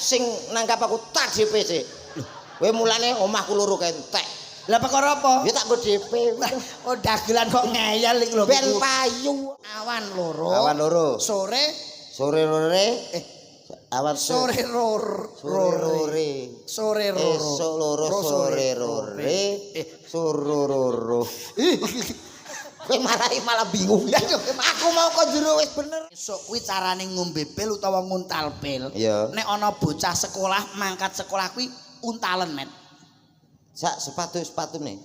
sing nangkap aku tak DP sik. Lho, kowe mulane omahku loro kentek. Lah perkara apa? Ya tak nggo DP. Oh dagelan kok ngeyel iki lho. Ben payu. Awan loro. Awan loro. Sore awan sore rore. Sore roro. Esuk loro sore rore. Surururu. Kowe marahi malah bingung. Aku mau kok jero wis bener. Esuk kuwi carane ngombe pil utawa nguntal pil. Iya. Nek ana bocah sekolah mangkat sekolah kuwi untalen met. Sak sepatu-sepatune.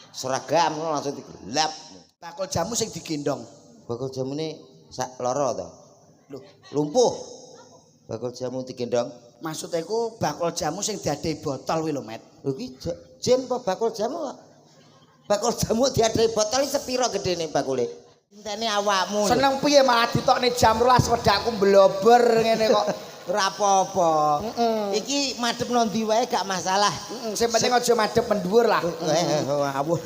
Seragam langsung digelap. Bakul jamu sing digendong. Bakul jamune sak loro to. Lho, Lumpuh. Bakul jamu digendong. maksudnya ku bakul jamu sing diadai botol kuwi lho, Met. Lho ki jen apa bakul jamu kok? Bakul jamu diadai botol iki sepiro gedene bakule? Intene awakmu. Seneng piye malah ditokne jam 12 wedakku blober ngene kok. Ora apa-apa. Iki madhep nondi wae gak masalah. Sing penting aja madhep mendhuwur lah. Ngawur.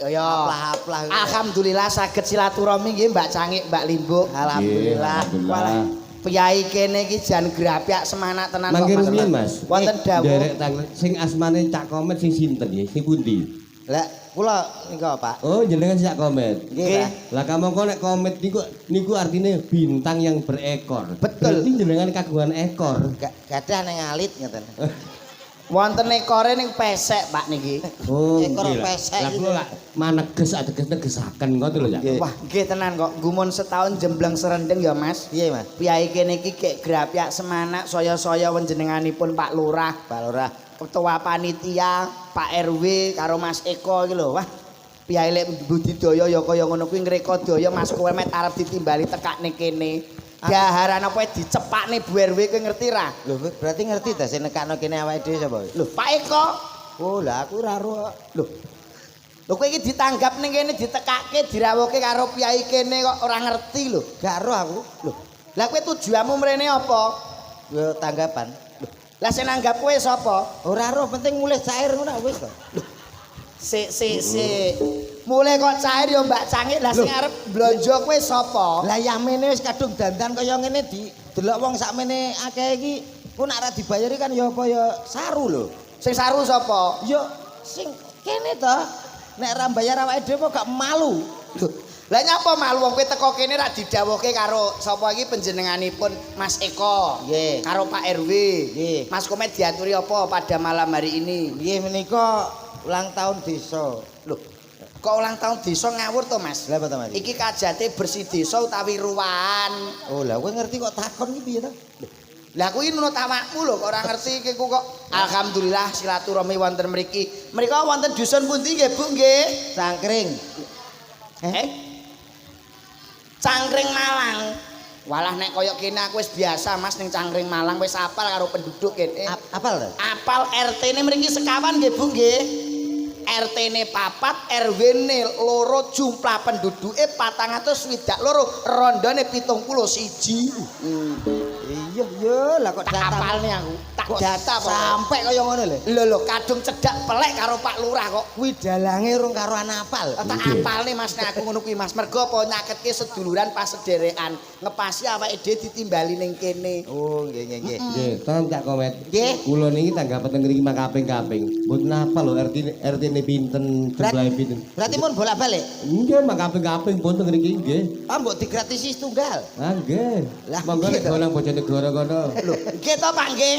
Ya. Aplah-aplah. Alhamdulillah saged silaturahmi nggih Mbak Cangik, Mbak Limbo. Alhamdulillah. Walah piyai kene iki jan grapyak semanak tenan kok Mangke Mas. rumiyin Mas. Wonten dawuh. Derek tangan sing asmane Cak Komet sing sinten nggih? Sing pundi? Lah kula nika Pak. Oh, jenengan Cak Komet. Nggih. Lah kamangka nek komet niku artinya bintang yang berekor. Betul. Berarti jenengan kagungan ekor. Gadah nang alit ngeten. Wonten ekore ning pesek Pak niki. Oh, Ekor nggih lah. pesek Lah gitu. kula lak maneges negesaken ngoten lho ya. Wah, nggih tenan kok. Gumun setahun jembleng serendeng ya, Mas. Piye Mas? Piyai kene iki gek grapyak semanak saya-saya wenjenenganipun Pak Lurah, Pak Lurah. Ketua Panitia, Pak RW karo Mas Eko iki lho. Wah, piyai lek budidaya ya kaya ngono kuwi ngreka daya Mas Komet arep ditimbali tekakne kene. Daharan apa dicepakne Bu RW kowe ngerti ra? Lho berarti ngerti ta sing nekakno kene awake dhewe sapa? Lho, Pak Eko. Oh, lah aku ora ro. Lho. Lho kowe iki ditanggap ning kene ditekake dirawuhke karo piyai kene kok ora ngerti lho. Gak ro aku. Lho. Lah kowe tujuanmu mrene apa? Yo tanggapan. Lah sing nanggap kowe sapa? Ora ro penting mulih cair ngono wis to. Sik. Mulai kok cair ya Mbak Cangik. Lah sing arep blonjo kowe sapa? Lah yamene wis kadung dandan kaya ngene di delok wong sakmene akeh iki ku nek ora dibayari kan ya apa ya saru lho. Sing saru sapa? Yo sing kene to. Nek ora bayar awake dhewe kok gak malu. Lho, lah nyapa malu wong kowe teko kene rak didhawuhke karo sapa iki panjenenganipun Mas Eko. Nggih. Karo Pak RW. Nggih. Mas Komet diaturi apa pada malam hari ini? Nggih menika ulang tahun desa. Loh, kok ulang tahun desa ngawur to, Mas? Lah apa to, Mas? Iki kajate bersih desa utawi ruwan. Oh, lah kowe ngerti kok takon iki piye to? Lah kuwi nurut awakmu lho kok ora ngerti iki kok. Alhamdulillah silaturahmi wonten mriki. Mrika wonten dusun pundi nggih, Bu nggih? Cangkring. Cangkring Malang. Walah nek koyo kene aku wis biasa Mas ning Cangkring Malang wis apal karo penduduk kene. Apal to? Apal RT-ne mriki sekawan nggih Bu nggih. RT-ne 4, RW-ne 2, jumlah penduduke 462, rondone 71. Iya, yo lah kok Tak data. apalne aku. Tak data kok. Sampai kaya ngono lho. Lho kadung cedak pelek karo Pak Lurah kok. Kuwi dalange urung karo anak apal. Tak apalne Mas nek aku ngono kuwi Mas. Mergo apa nyaketke seduluran pas sederekan. Ngepasi awake dhewe ditimbali ning kene. Oh, nggih. Nggih, tolong Cak Komet. Nggih. Kula niki tanggapan teng mriki makaping-kaping. Mboten apal lho RT-ne pinten, jumlahe pinten. Berarti mun bolak-balik. Nggih, makaping-kaping pun teng mriki nggih. Ah mbok digratisi tunggal. Ah nggih. Lah, Monggo nek gitu. golang Bojonegoro kono. Lho, nggih to Pak nggih.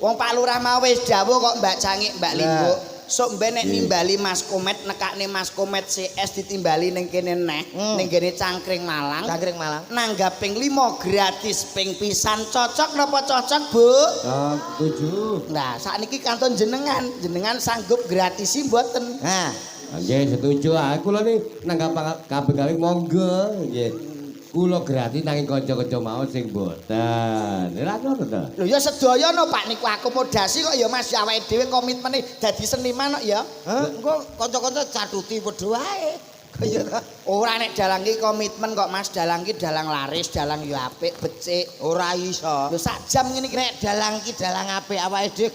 Wong Pak Lurah mau wis dawuh kok Mbak Cangik, Mbak Limbo. Sok mben nek nimbali Mas Komet nekakne Mas Komet CS ditimbali ning kene neh, ning kene Cangkring Malang. Cangkring Malang. Nanggap ping 5 gratis ping pisan cocok napa cocok, Bu? Ah, setuju. Nah, sakniki kantun jenengan sanggup gratisi mboten? Nah, Nggih, setuju. Aku lho nih nanggap kabeh-kabeh monggo nggih. Kula gratis nanging kanca-kanca mau sing mboten. Lha ngono to. Lho ya sedaya no Pak niku akomodasi kok ya Mas awake dhewe komitmene dadi seniman kok ya. engko kanca-kanca caduti padha wae. Kaya to. Ora nek dalang ki komitmen kok Mas, dalang ki dalang laris, dalang ya apik, becik. Ora iso. Lho sak jam ngene iki Nek dalang ki dalang apik awake dhewe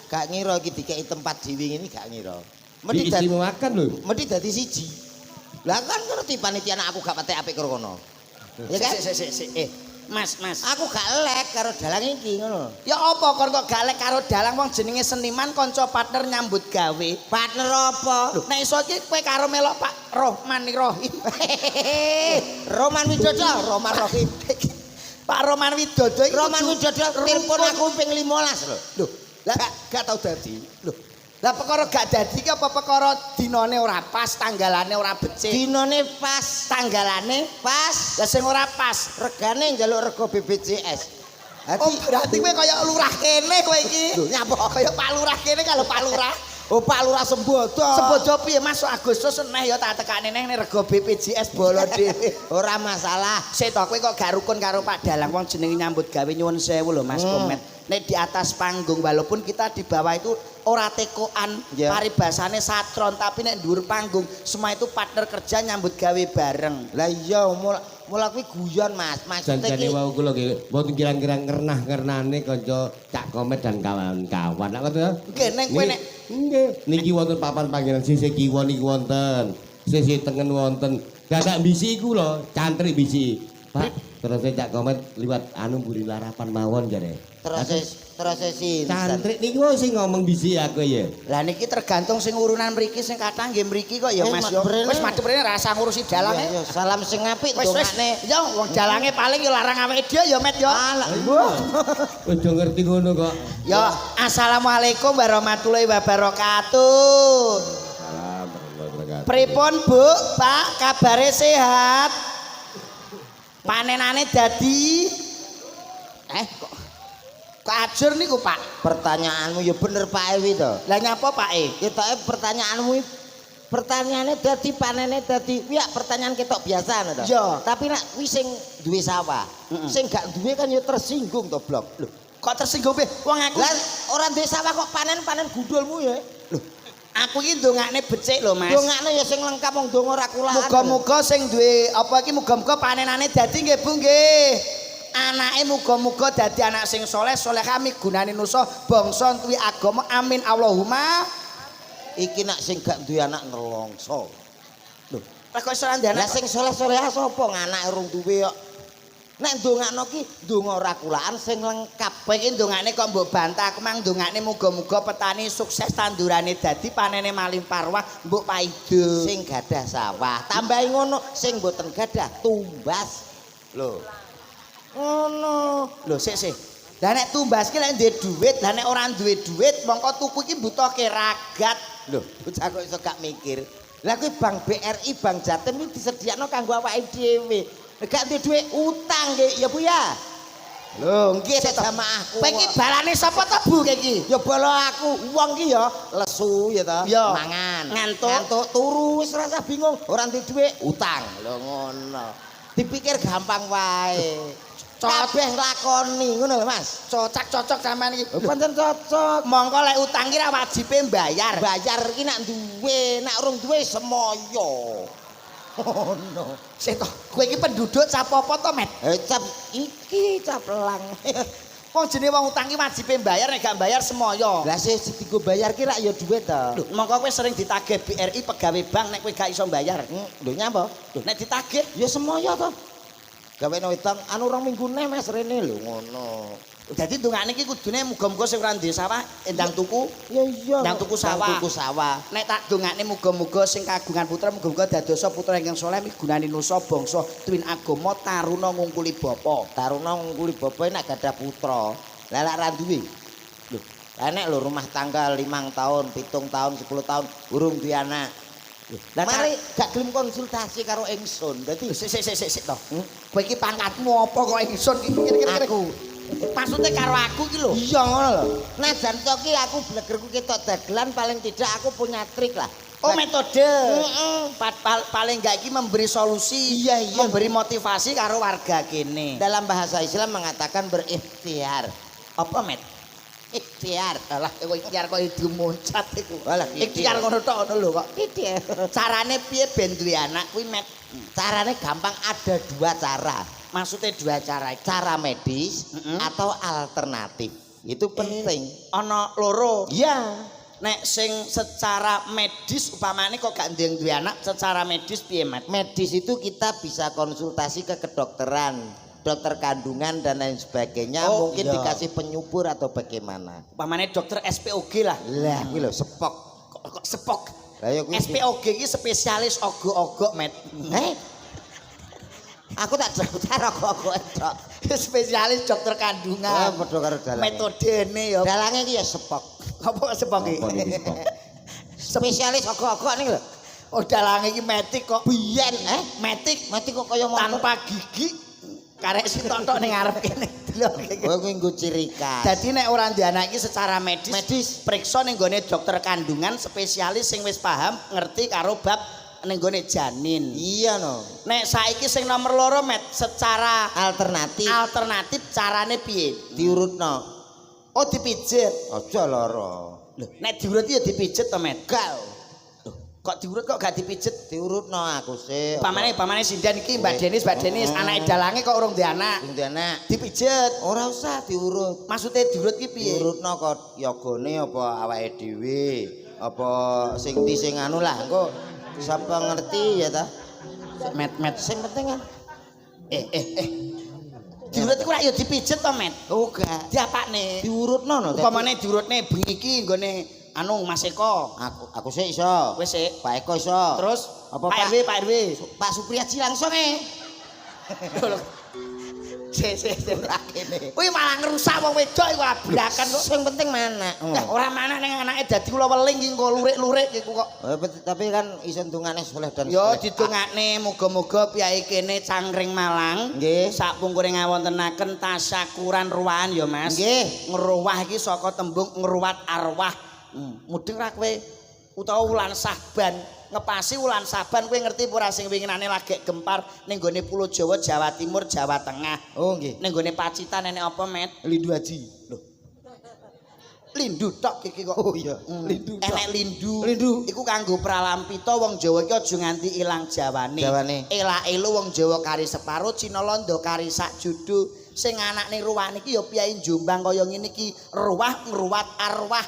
gak ngira iki dikeki tempat dhewe ngene gak ngira. Mesti dadi Diistimewakan lho. mesti dadi siji. Lah kan ngerti panitia anak aku gak patek apik karo kono. Ya kan? Sik. Mas. Aku gak lek karo dalang iki ngono. Ya apa kon kok gak lek karo dalang wong jenenge seniman kanca partner nyambut gawe. Partner apa? Nek iso iki kowe karo melok Pak Rohman Rohim. Roman Widodo, Roman Rohim. Pak Roman Widodo iki Roman Widodo telepon aku ping 15 lho. Lho, lah gak tau dadi. Lho. Lah perkara gak dadi ki apa perkara dinane ora pas, tanggalane ora becik. Dinane pas, Tanggalane pas. lah sing ora pas. Regane njaluk rego BPJS. Oh, berarti kowe kaya lurah kene kowe iki. Lho, nyapa? Kaya Pak Lurah kene kalau Pak Lurah. Oh, Pak Lurah Sembodo. Sembodo piye masuk Agustus neh ya tak tekane neh rego BPJS bolo dhewe. Ora masalah. Sik to kowe kok gak rukun karo Pak Dalang wong jenenge nyambut gawe nyuwun sewu lho Mas Komet. Nek di atas panggung walaupun kita di bawah itu ora tekoan paribasane satron tapi nek dhuwur panggung semua itu partner kerja nyambut gawe bareng. Lah iya mula kuwi guyon Mas. Maksudnya Janjane wau kula nggih mboten kira-kira ngernah-ngernane kanca Cak Komet dan kawan-kawan. Nek ngoten ya. Nggih nek kowe nek nggih niki wonten papan panggenan sisih kiwa niki wonten. Sisih tengen wonten. Gadak bisi iku lho, cantrik bisi. Pak, terus Cak Komet liwat anu mburi larapan mawon jare. Terus sinten? Cantrik niki wae sing ngomong bisi aku ya. lah niki tergantung sing urunan mriki sing kathah nggih mriki kok ya Mas yo. Wis madhep rene rasa ngurusi dalange. Iya, salam sing apik Wis dongane. ya wong dalange paling ya larang awake dhewe ya Met yo. Udah ngerti ngono kok. Ya assalamualaikum warahmatullahi wabarakatuh. Salam warahmatullahi wabarakatuh. Pripun Bu, Pak, kabare sehat? Panenane dadi kok ajur niku Pak? Pertanyaanmu ya bener Pak Ewi to. Lah nyapa Pak E? Ketoke pertanyaanmu pertanyaannya dadi panene dadi ya pertanyaan ketok biasa ngono to. Iya. Tapi nek kuwi sing duwe sawah, sing gak duwe kan ya tersinggung to, Blok. Lho, Kok tersinggung be? Wong aku lah ora duwe sawah kok panen gundulmu ya. Lho, aku iki ndongakne becik lho Mas. dongakne ya sing lengkap wong donga ora kulaan. Muga-muga sing duwe apa iki muga-muga panenane dadi nggih Bu nggih. Anake muga-muga dadi anak sing soleh kami gunane nusa bangsa duwe agama amin Allahumma. Iki nak sing gak duwe anak nelongso. Lho, lah kok iso ndek Lah anak sing soleh-soleh sapa nganake rung duwe kok. Nek ndongakno ki ndonga ora kulaan sing lengkap. kowe iki ndongakne kok mbok bantah aku mang ndongakne muga-muga petani sukses tandurane dadi panene malimpah mbok paido. Sing gadah sawah, tambahi ngono sing mboten gadah tumbas. Lho. Ngono. Lho sik. Lah nek tumbas ki lek duwe dhuwit, lah nek ora duwe dhuwit mongko tuku iki butuhke ragat. Lho, bocah kok iso gak mikir. Lah kuwi Bank BRI, Bank Jatim iki disediakno kanggo awake dhewe. Gak duwe dhuwit utang nggih ya Bu ya. Lho, nggih nek jamaahku. Kowe iki balane sapa to Bu kowe iki? Ya bolo aku, wong ki ya lesu ya to. Ya. Mangan. Ngantuk. Turu wis rasa bingung, ora duwe dhuwit utang. Lho ngono. Dipikir gampang wae. Kabeh lakoni ngono lho Mas. Cocok sampean iki. Pancen cocok. Mongko lek utang ki ra wajibe mbayar. Bayar iki nek duwe, nek urung duwe semoyo. Oh no. Sik to, kowe iki penduduk cap apa to, Met? Cap iki cap lang. Wong jenenge wong utang ki wajibe mbayar nek gak mbayar semoyo. Lah sing dienggo bayar ki rak ya duit to. Lho, mongko kowe sering ditagih BRI pegawai bank nek kowe gak iso mbayar. Lho nyapa? Lho, nek ditagih Ya semoyo to. Gawe utang anu rong minggu ne Mas rene lho ngono. dadi ndongane iki kudune muga-muga sing ora duwe sawah endang tuku. Ya iya. Ndang tuku sawah. Tuku sawah. Nek tak dongakne muga-muga sing kagungan putra muga-muga dadosa putra ingkang saleh migunani nusa bangsa tuwin agama taruna ngungkuli bapa. Taruna ngungkuli bapak nek gadah putra. Lah lek ra duwe. Lho, lah nek lho rumah tangga 5 tahun, 7 tahun, 10 tahun urung duwe anak. Lah Mari gak gelem konsultasi karo ingsun. Dadi sik to. Kowe iki pangkatmu apa kok ingsun iki kira-kira aku. Maksudnya karo aku iki lho. Iya ngono lho. Najan to ki aku blegerku ketok dagelan paling tidak aku punya trik lah. Oh metode. Paling enggak iki memberi solusi, Iya. memberi motivasi karo warga kene. Dalam bahasa Islam mengatakan berikhtiar. Apa Met? Ikhtiar. Alah kowe ikhtiar kok idu muncat iku. Alah, Ikhtiar ngono tok ngono lho kok. Ikhtiar. Carane piye ben duwe anak kuwi Met? Carane gampang ada 2 cara. Maksudnya 2 cara. Cara medis atau alternatif. Itu penting. Ana loro. Iya. Nek sing secara medis upamane kok gak duwe anak secara medis piye Met? Medis itu kita bisa konsultasi ke kedokteran. dokter kandungan dan lain sebagainya, Oh, mungkin iya. dikasih penyubur atau bagaimana. Pamane dokter SPOG lah. Lah kuwi lho sepok. Kok sepok. Lah ya kuwi SPOG iki spesialis ogo-ogo, Met. Aku tak daftar kok tok. Spesialis dokter Oh, kandungan. padha karo dalange. Metodene ya. Dalange iki ya sepok. Apa sepok iki? Apa niki sepok? Spesialis ogok-ogok ning lho. Oh dalange iki metik kok. Biyen Metik mati kok kaya motor. tanpa gigi. Karek sitok-tok ning ngarep kene. Delok iki. Oh kuwi nggo ciri khas. Dadi nek ora duwe anak iki secara medis, Medis. periksa ning gone dokter kandungan spesialis sing wis paham ngerti karo bab ning gone janin. Iya no. Nek saiki sing nomor 2 Met secara alternatif carane piye? Diurutno. Oh dipijet. Aja lara. Lho, nek diurut ya dipijet to, Met. Gal. Kok diurut kok gak dipijet? Diurutno aku sih. Pamane sindan iki Mbak Denis, anake dalange kok urung duwe anak. Sing anak. Dipijet. Ora usah diurut. Maksudnya diurut ki piye? Diurutno kok yogane apa awake dhewe, apa sing ndi sing anu lah engko sapa ngerti ya ta. Met. Sing penting kan. Diurut iku ora ya dipijet to, Met. Oh gak. Diapakne? Diurutno no. Upamane diurutne bengi iki nggone anu Mas Eko. Aku sih iso. Wis sik. Pak Eko iso. Terus apa Pak RW. Pak Supriyaji langsung Sik kene. Kuwi malah ngrusak wong wedok iku abrakan kok. Sing penting mana? Ora manah ning anake dadi kula weling iki engko lurik-lurik iku kok. Tapi kan iso ndungane soleh dan Yo soleh. didongakne muga-muga piyai kene Cangkring Malang Nggih. sakpungkure ngawontenaken tasyakuran ruwahan ya Mas. Nggih. Ngruwah iki saka tembung ngruwat arwah. Mudeng ra kowe utawa wulan Saban ngepasi wulan Saban kowe ngerti ora sing winginane lagi gempar ning gone Pulo Jawa, Jawa Timur, Jawa Tengah. Oh nggih. Ning gone Pacitan enek apa, Met? Lindu Haji. Lho. Lindu tok iki kok. Oh iya. Lindu. Enek lindu. Lindu. Iku kanggo pralampita wong Jawa iki aja nganti ilang Jawane. Jawane. Elak-elu wong Jawa kari separo, Cina Londo kari sak judu. Sing anakne ruwah niki ya piyai Jombang kaya ngene iki, ruwah ngruwat arwah.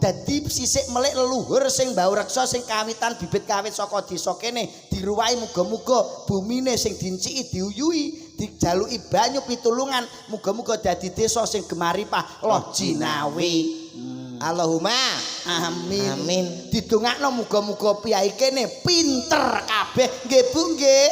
Dadi sisik melik leluhur sing mbau reksa sing kawitan bibit kawit saka desa kene diruwahi muga-muga bumine sing dinciki diuyui, dijaluki banyu pitulungan, muga-muga dadi desa sing gemaripah loh jinawi. Allahumma Amin. Amin. Didongakno muga-muga piyai kene pinter kabeh. Nggih Bu nggih.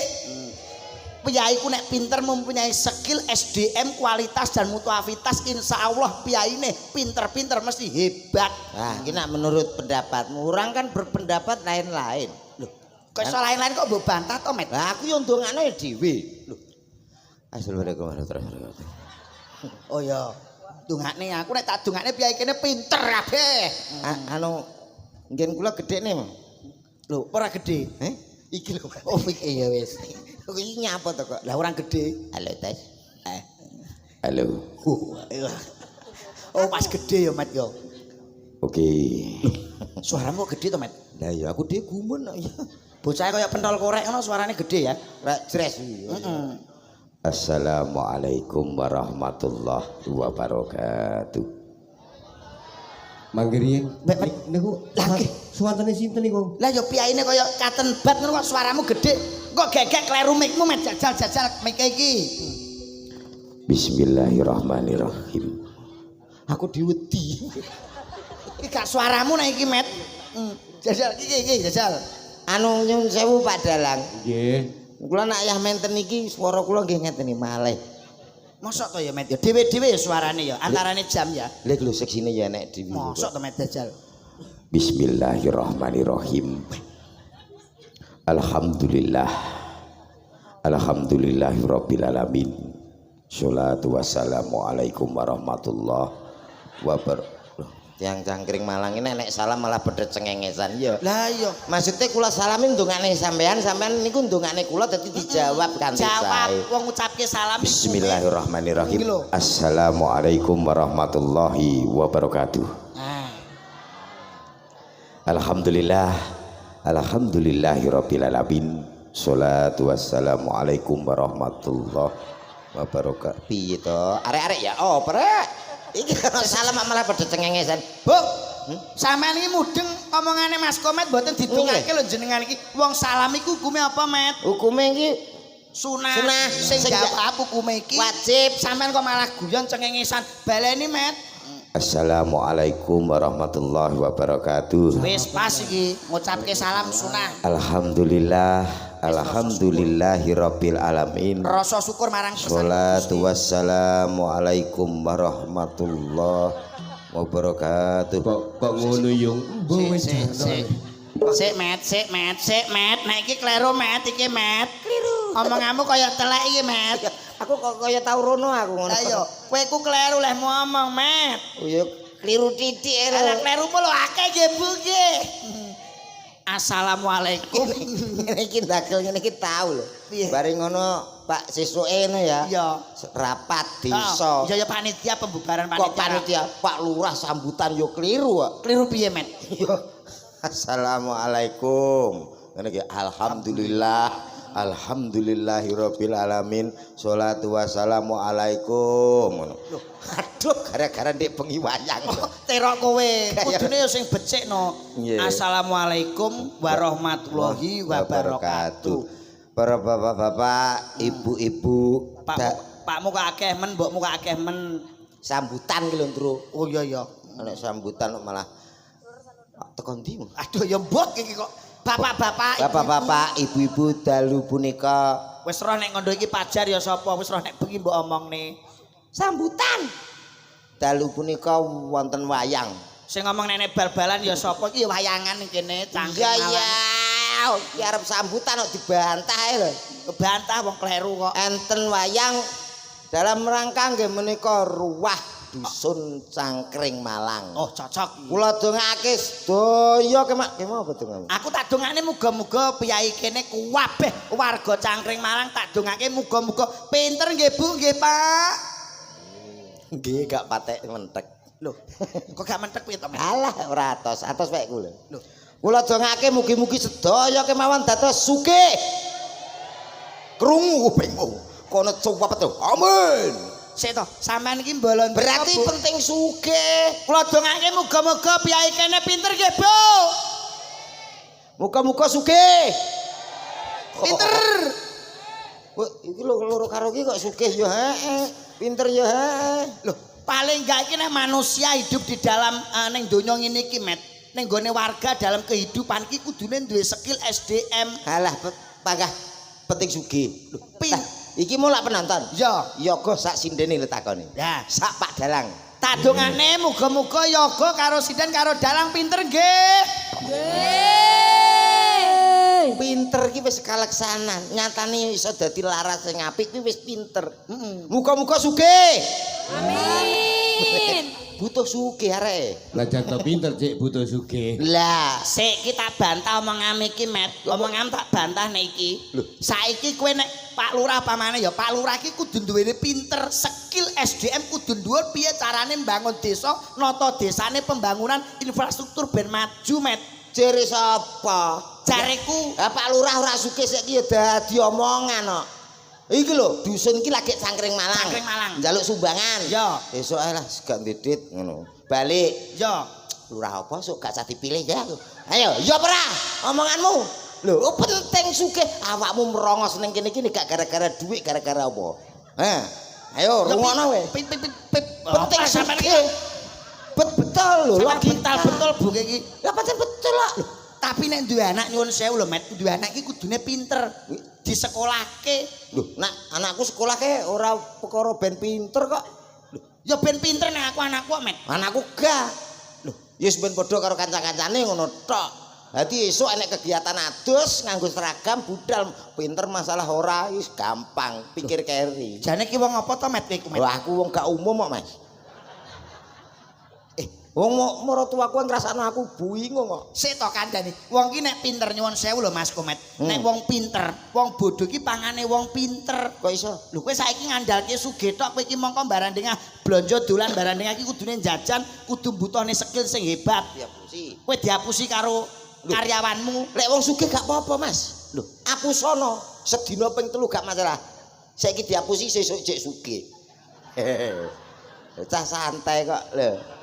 Piyai ku nek pinter mempunyai skill SDM kualitas dan mutuavitas insyaallah piyaine pinter-pinter mesti hebat. Nah, ini nak menurut pendapatmu, orang kan berpendapat lain-lain. Loh, kok iso lain-lain kok mbok bantah to, Met? Lah aku yo ndongakno ya dhewe. Lho. Assalamualaikum warahmatullahi wabarakatuh. Oh ya, dongakne aku nek tak dongakne piyai kene pinter kabeh. Anu ngen kula gedene, Mas. Lho, ora gede. Iki lho. Oh, iya wis. Iki nyapa to kok? Lah orang gede. Halo, Tes. Halo. Oh, pas gede ya, Met yo. Oke. Suaramu kok gede to, Met? Lah ya aku dhewe gumun kok ya. Bocah kaya pentol korek ngono suarane gede ya. Rek jres iki. Assalamualaikum warahmatullahi wabarakatuh. Manggirian. Niku Lagi. suwantene sinten niku? Lah ya piyaine kaya katen bat ngono kok suaramu gede. Kok gegek kleru mikmu Met jajal mike iki. Bismillahirrahmanirrahim. Aku diwedi. Iki gak suaramu nek iki Met. Jajal iki jajal. Anu nyun sewu Pak Dalang. Nggih. Kula nak yah menten iki swara kula nggih ngeten iki malih. Mosok to ya Met ya dhewe-dhewe ya suarane ya antarane jam ya. Lha lho seksine ya enek dhewe. Mosok to Met jajal. Bismillahirrahmanirrahim. Alhamdulillah. Alhamdulillahirabbil alamin. Sholatu wassalamu alaikum warahmatullahi wabarakatuh. Tiang Cangkring Malang ini nek salam malah bedet cengengesan ya. Lah iya. Maksudnya kula salamin ndongakne sampean niku ndongakne kula dadi dijawab kanthi Jawab sae. wong ngucapke salam. Bismillahirrahmanirrahim. Iki lho. Assalamualaikum warahmatullahi wabarakatuh. Alhamdulillah. Alhamdulillahirabbil alamin. Sholatu wassalamu alaikum warahmatullahi wabarakatuh. Piye to? Arek-arek ya oprek. Iki salam malah bedet cengengesan. Bu, sampean iki mudeng omongane Mas Komet mboten didongake lho jenengan iki. Wong salam iku hukume apa, Met? Hukume iki Sunah. Sunah. Sing Sing jawab hukume iki wajib. sampean kok malah guyon cengengesan. Baleni met. Assalamualaikum warahmatullahi wabarakatuh. Wis pas iki ngucapke salam sunah. Alhamdulillahirabbil alamin. Rasa syukur marang Sholatu wassalamu alaikum warahmatullahi wabarakatuh. Kok ngono yung mbok wis Sik met. Nek iki kleru met iki met. Kliru. Omonganmu kaya telek iki met. Aku kok kaya tau rono aku ngono. Ayo, kowe ku kleru leh ngomong met. Oh ya kliru titik Ala lho. kleru mu lho akeh nggih Bu nggih. Assalamualaikum. Ngene iki ndagel ngene iki tau lho. Piye? Bareng ngono Pak sesuke ngono ya. Iya. Rapat desa. Iya ya panitia pembubaran Kok panitia Pak Lurah sambutan yo kliru kok. Kliru piye met? Yo. Assalamualaikum. Ngene iki alhamdulillah. Alhamdulillahirabbil alamin. Sholatu wassalamu alaikum. Aduh gara-gara ndek bengi wayang. Terok kowe. Kudune yo sing becikno. Nggih. Assalamualaikum warahmatullahi wabarakatuh. Para bapak-bapak, ibu-ibu, Pakmu kok akeh men, mbokmu kok akeh men. sambutan ki lho, Ndro. Oh iya ya. Nek sambutan kok malah tekan ndi? Aduh ya mbok iki kok. Bapak-bapak, Bapak-bapak, ibu-ibu dalu punika wis roh nek ngondo iki pajar ya sapa? Wis roh nek bengi mbok omongne. sambutan. Dalu punika wonten wayang. Sing ngomong nenek bal-balan ya sapa iki wayangan ning kene cangkem. Iya iya. Ki arep sambutan kok dibantah lho. Kebantah wong kleru kok. Enten wayang dalam rangka nggih menika ruwah dusun Cangkring Malang. Oh, cocok. Kula dongake sedaya kemak apa dongamu? Aku tak dongane muga-muga piyai kene kabeh warga Cangkring Malang tak dongake muga-muga pinter nggih Bu, nggih Pak. Nggih gak patek mentek. Loh, kok gak mentek piye to, Mas? Alah ora atos wae kula. Loh, Kula dongake mugi-mugi sedaya kemawon dados sugih. Krungu kupingmu. Kono cuwep to. Amin. sik to, sampean iki mbolon Berarti Bu. penting sugih. Kula dongake muga-muga piyai kene pinter nggih Bu. Muga-muga sugih. Pinter. Kok iki loro karo iki kok sugih ya heeh. Pinter ya heeh. Loh, paling gak iki nek manusia hidup di dalam ning donya ngene iki, Met. Ning gone warga dalam kehidupan iki kudune duwe skill SDM. Halah pagah penting sugih. Loh, Pin. Iki mau lak penonton. Ya, Yoga sak sindene lho takone. ya. Sak Pak Dalang. Tak dongane muga-muga yoga karo sinden karo dalang pinter nggih. Pinter iki wis kaleksanan. Nyatane iso dadi laras sing apik kuwi wis pinter. Muga-muga sugih. Amin. Butuh sugih areke. lah jangan pinter cek butuh sugih. Lah, Sik kita bantah omongane iki, Met. Omongan tak bantah nek iki. Lho. Saiki kowe nek Pak Lurah pamane ya Pak Lurah iki kudu duweni pinter, skill SDM kudu dhuwur piye carane mbangun desa, nata desane pembangunan infrastruktur ben maju, Met. jere sapa? Jareku Lah Pak Lurah ora sugih saiki ya dadi omongan kok. Iki lho, dusun iki lagi Cangkring Malang. Cangkring Malang. Njaluk sumbangan. Ya. Besok ae lah gak ndidit ngono. Balik. ya Lurah apa sok gak usah dipilih ya aku. Ayo, ya ora omonganmu. Lho, penting sugih awakmu merongos ning kene-kene gak gara-gara duit, gara-gara apa? Heh. Ayo rungokno we. Pip. Penting sampean sugih. iki Betul lho, logika betul Bu iki. Lah pancen betul lah. Tapi nek duwe anak nyuwun sewu lho, Met. Duwe anak iki kudune pinter. Disekolahke. Lho, nak anakku sekolah ke ora perkara ben pinter kok. Ya ben pinter nek aku anakku, Met. Anakku gak. Lho, wis ben padha karo kanca-kancane ngono tok. Dadi esuk enek kegiatan adus nganggo seragam budal pinter masalah ora wis gampang pikir keri. Jane ki wong apa to, Met kowe, Met? Wah, aku wong gak umum kok, Mas. Wong maratuaku ngrasakno aku bingung kok. Sik to kandhane. Wong ki nek pinter nyuwun sewu lho Mas Komet. Nek wong pinter, wong bodho ki pangane wong pinter. Kok iso? Lho kowe saiki ngandalke sugih tok kowe iki mongko barandengah blonjo dolan barandengah iki kudune jajan, kudu butuhne skill sing hebat. Diapusi. Kowe diapusi karo karyawanmu. Lek wong sugih gak apa-apa, Mas. Lho, apusono sedina ping 3 gak masalah. Saiki diapusi sesuk jek sugih. Cah santai kok lho.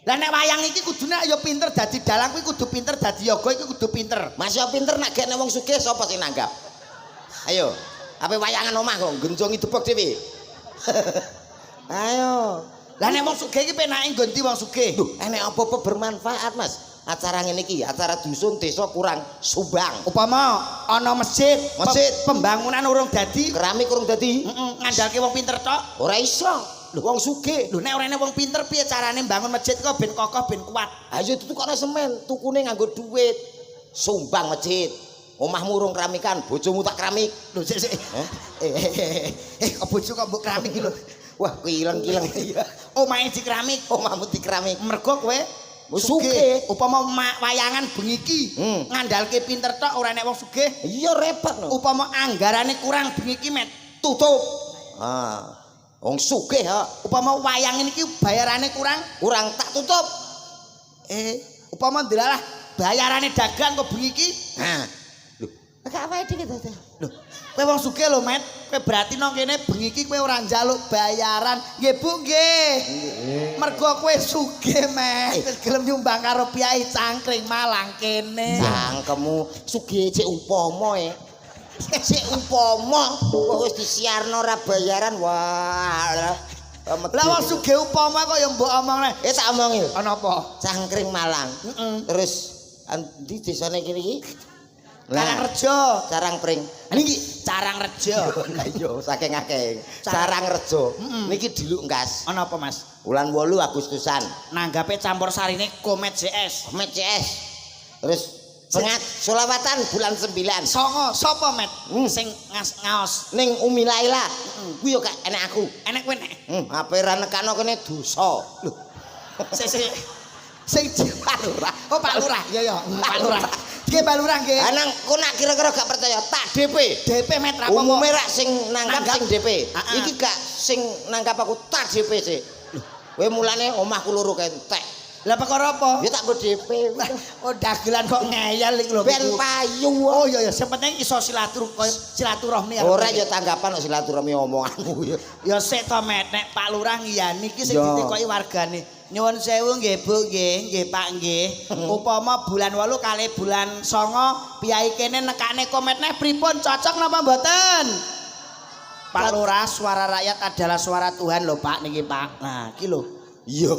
Lah nek wayang iki kudune ya pinter dadi dalang kuwi kudu pinter dadi yoga iki kudu pinter. Mas yo pinter nak gek nek wong sugih sapa sing nanggap? Ayo. Ape wayangan omah kok genjongi debok dhewe. Ayo. Lah nek wong sugih iki penake nggonti wong sugih. Duh, enek apa-apa bermanfaat, Mas. Acara ngene iki, acara dusun desa kurang sumbang. Upama ana masjid, pembangunan urung dadi, Keramik kurang dadi. ngandalke wong pinter tok. Ora iso. Lho wong sugih. Lho nek ora ana wong pinter piye carane mbangun masjid kok ben kokoh ben kuat. Ayo tutukane semen, tukune nganggo duit. Sumbang masjid. Omahmu urung keramikan, bojomu tak keramik. Lho sik. Kok bojo kok mbok keramik iki lho. Wah, kileng-kileng. Omahe di keramik, Omahmu di keramik. mergo kowe Sugih. sugih. Upama wayangan bengi iki Hmm. ngandalke pinter tok ora nek wong sugih. Iya repot no. Upama anggarane kurang bengi iki met Tutup. Ah. Wong sugih kok. upama wayang iki bayarane kurang Kurang tak tutup. upama ndelalah bayarane dagang kok bengi iki Nah. Lho, gak wae dikit to. lho kowe wong sugih lho met kowe berarti nang kene bengi iki kowe ora njaluk bayaran nggih Bu nggih mergo kowe sugih met wis gelem nyumbang karo Piai Cangkring Malang kene Cangkemmu sugih cek upama Cek upama kok wis disiarno ora bayaran. Wah. lah wong sugih upama kok ya mbok omongne Tak omongi. ana apa Cangkring Malang. Terus ndi desane kene iki? Carangrejo Carangpring. niki Carangrejo Lah iya saking akeh. Carangrejo. Niki diluk ngas. ana apa Mas Wulan 8 Agustusan. nanggape campur sarine Komet CS Met CS. Terus pengat solawatan bulan 9. songo sapa met sing ngaos Ning Umi Laila. Kuwi yo gak enek aku. enek kowe nek Ape ra nekano kene dosa. Lho, sing Pak Lurah oh Pak Lurah ya ya Pak Lurah nggih Pak Lurah nggih anang kok nak kira-kira gak percaya tak DP. DP met ra apa Umume rak sing nanggap Nanggap. sing DP. Ah. Iki gak sing nanggap aku tak DP sih. Kowe mulane omahku loro kentek. lah perkara apa Ya tak go DP. oh dagelan kok ngeyel iki lho Ben payu. oh iya ya sing penting iso silaturahmi Ora ya tanggapan kok silaturahmi omonganmu ya. ya sik to met nek Pak Lurah ngiyani iki sing Ya. ditekoki wargane nyuwun sewu nggih Bu nggih Pak nggih upama bulan 8 kali bulan 9 piyai kene nekane kometne pripun cocok napa mboten Pak Lurah suara rakyat adalah suara Tuhan lho Pak niki Pak nah iki lho Iya.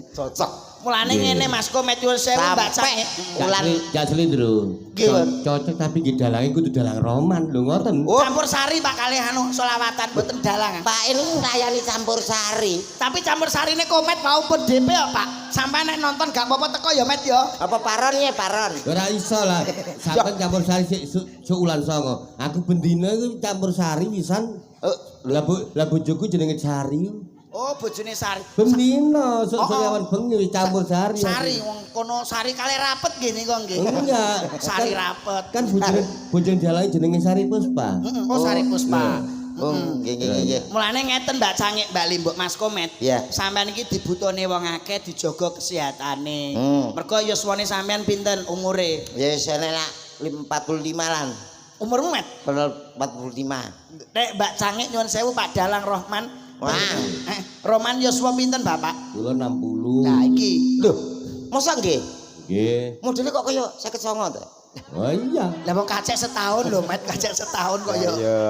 Cocok. mulane ngene Mas Komet nyuwun sewu Mbak Sampai Cak ulan Jak Slindro. Nggih, Cocok tapi nggih dalange kudu dalang roman lho ngoten. Oh. campur sari Pak kali anu selawatan mboten dalang Pak ini nglayani campur sari. tapi campur sarine Komet mau pun DP ya Pak sampai nek nonton gak apa-apa teko ya Met ya Apa paron ya paron? Ora iso lah. Sampeyan campur sari sik ulan 9. Aku bendina iku campur sari pisan. Lah bojoku jenenge Sari. oh bojone Sari Bendina sok Oh, oh. soriawan bengi wis campur sari. Sari wong kono Sari kali rapet gini kok nggih. Enggak. Sari rapet. Kan bojone dalange jenenge Sari Puspa. Oh Sari Puspa. Oh, nggih nggih nggih. Mulane ngeten Mbak Cangik Mbak Limbuk Mas Komet. Iya. Sampeyan iki dibutuhne wong akeh dijaga kesehatane. Hmm. Mergo yuswane sampeyan pinten umure? Ya sene nak 45 lan. Umurmu Met? Bener 45. Nek Mbak Cangik nyuwun sewu Pak Dalang Rohman. Wah. Roman yuswa pinten Bapak? Kula 60. Nah iki. Loh, masa nggih? Nggih. Modele kok kaya 59 to? Oh iya. Lah wong kacek setahun lho Met, kacek setahun kok ya. Iya.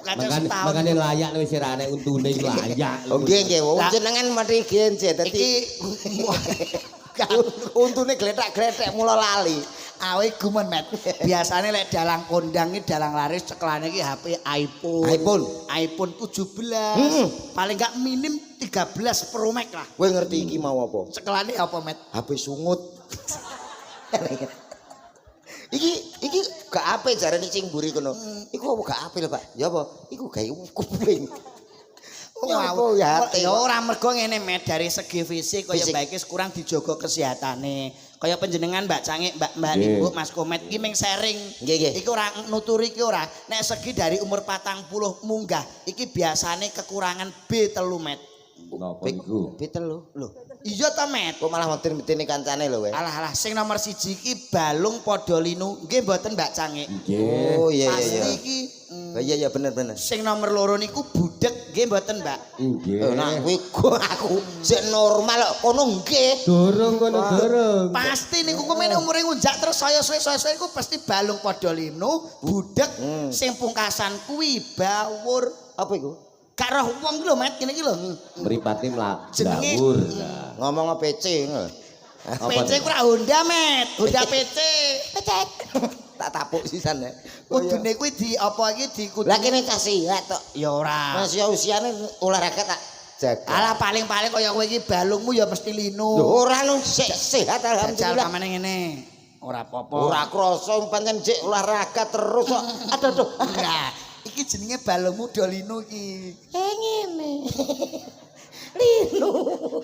Kacek setahun. Makane layak wis ora nek untune iku layak. Oh nggih nggih, wong Lah. jenengan mati genje dadi Iki untune gletak-gletek mula lali. awe gumen Met. Biasane lek dalang kondang iki dalang laris ceklane iki HP iPhone. iPhone 17. Paling gak minim 13 Pro Max lah. Kowe ngerti iki mau apa? Ceklane apa Met? HP sungut. iki gak apik jarane sing mburi kono. Iku apa gak apik lho, Pak? Ya apa? Iku gawe kuping. Ya apa ya ate. Ya ora mergo ngene Met dari segi fisik kaya Fisik. baikis kurang dijaga kesehatane. Kaya panjenengan Mbak Cangik, Mbak Nggih. Nimbuk, Mas Komet iki ming sharing. Nggih, nggih. Iki ora nuturi iki ora. Nek segi dari umur 40 munggah iki biasane kekurangan B3 Met. Napa iku? Pitelu. Lho, iya ta Met? Kok malah meten-meteni kancane lho, weh. Alah sing nomor 1 iki balung padha linu. Nggih mboten Mbak Cangik. Nggih. Oh iya iya Pasti iya. iki Iya ya bener. Sing nomor loro niku budek nggih mboten, Mbak? Nggih. Nah, kuwi aku sik normal kok kono nggih. Durung kono durung. Pasti niku kumene umure ngunjak terus saya suwe-suwe iku pasti balung padha linu, budek sing pungkasan kuwi bawur. Apa iku? Gak roh wong lho, Met, ngene iki lho. Mripate Jenenge- mlawur. Ngomong PC ngono. PC ku ora Honda, Met. Honda PC. Tak tapuk sisan ya. Kudune kuwi di apa iki di kudu. Lah kene cah sihat tok. Ya ora. Mas ya usiane olahraga tak jaga. Alah paling-paling kaya kowe iki balungmu ya mesti linu. Lho ora lho sik sehat Jajal alhamdulillah. kamane ngene. Ora apa-apa. Ora krasa pancen sik olahraga terus kok. Aduh. Enggak. Iki jenenge balungmu do linu iki. Ngene. Linu.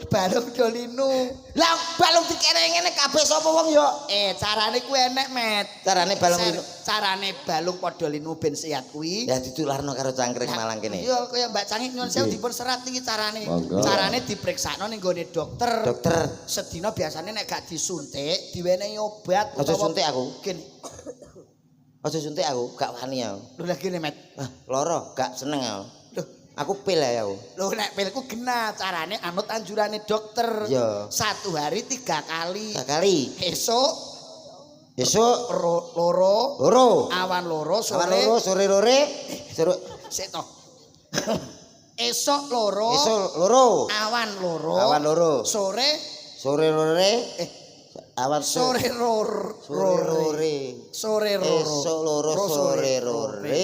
Balung do linu. Lah balung dikere ngene kabeh sapa wong ya? Carane kuwi enek, Met. Carane balung linu. Carane balung padha linu ben sehat kuwi. Ya ditularno karo cangkring malang kene. Iya kaya Mbak Cangik nyuwun sewu dipun serat iki carane. Monggo. Carane dipriksakno ning gone dokter. Dokter, Sedina biasanya nek gak disuntik, diwenehi obat aja suntik aku. Gini. Aja suntik aku, gak wani aku. Lho lah gini, Met. Ah, loro, gak seneng aku. Loh, Aku pil ya aku. lho nek pilku genah carane anut anjurane dokter. Iya. 1 hari 3 kali. Sekali. Esuk Besok loro, loro. awan loro, Awan sore. loro, sore lore. Sore Sik to. Esuk loro, esok loro. awan loro. Awan loro. Sore Sore lore. Awan sore Sore lore. Sore roro. Esok loro sore lore.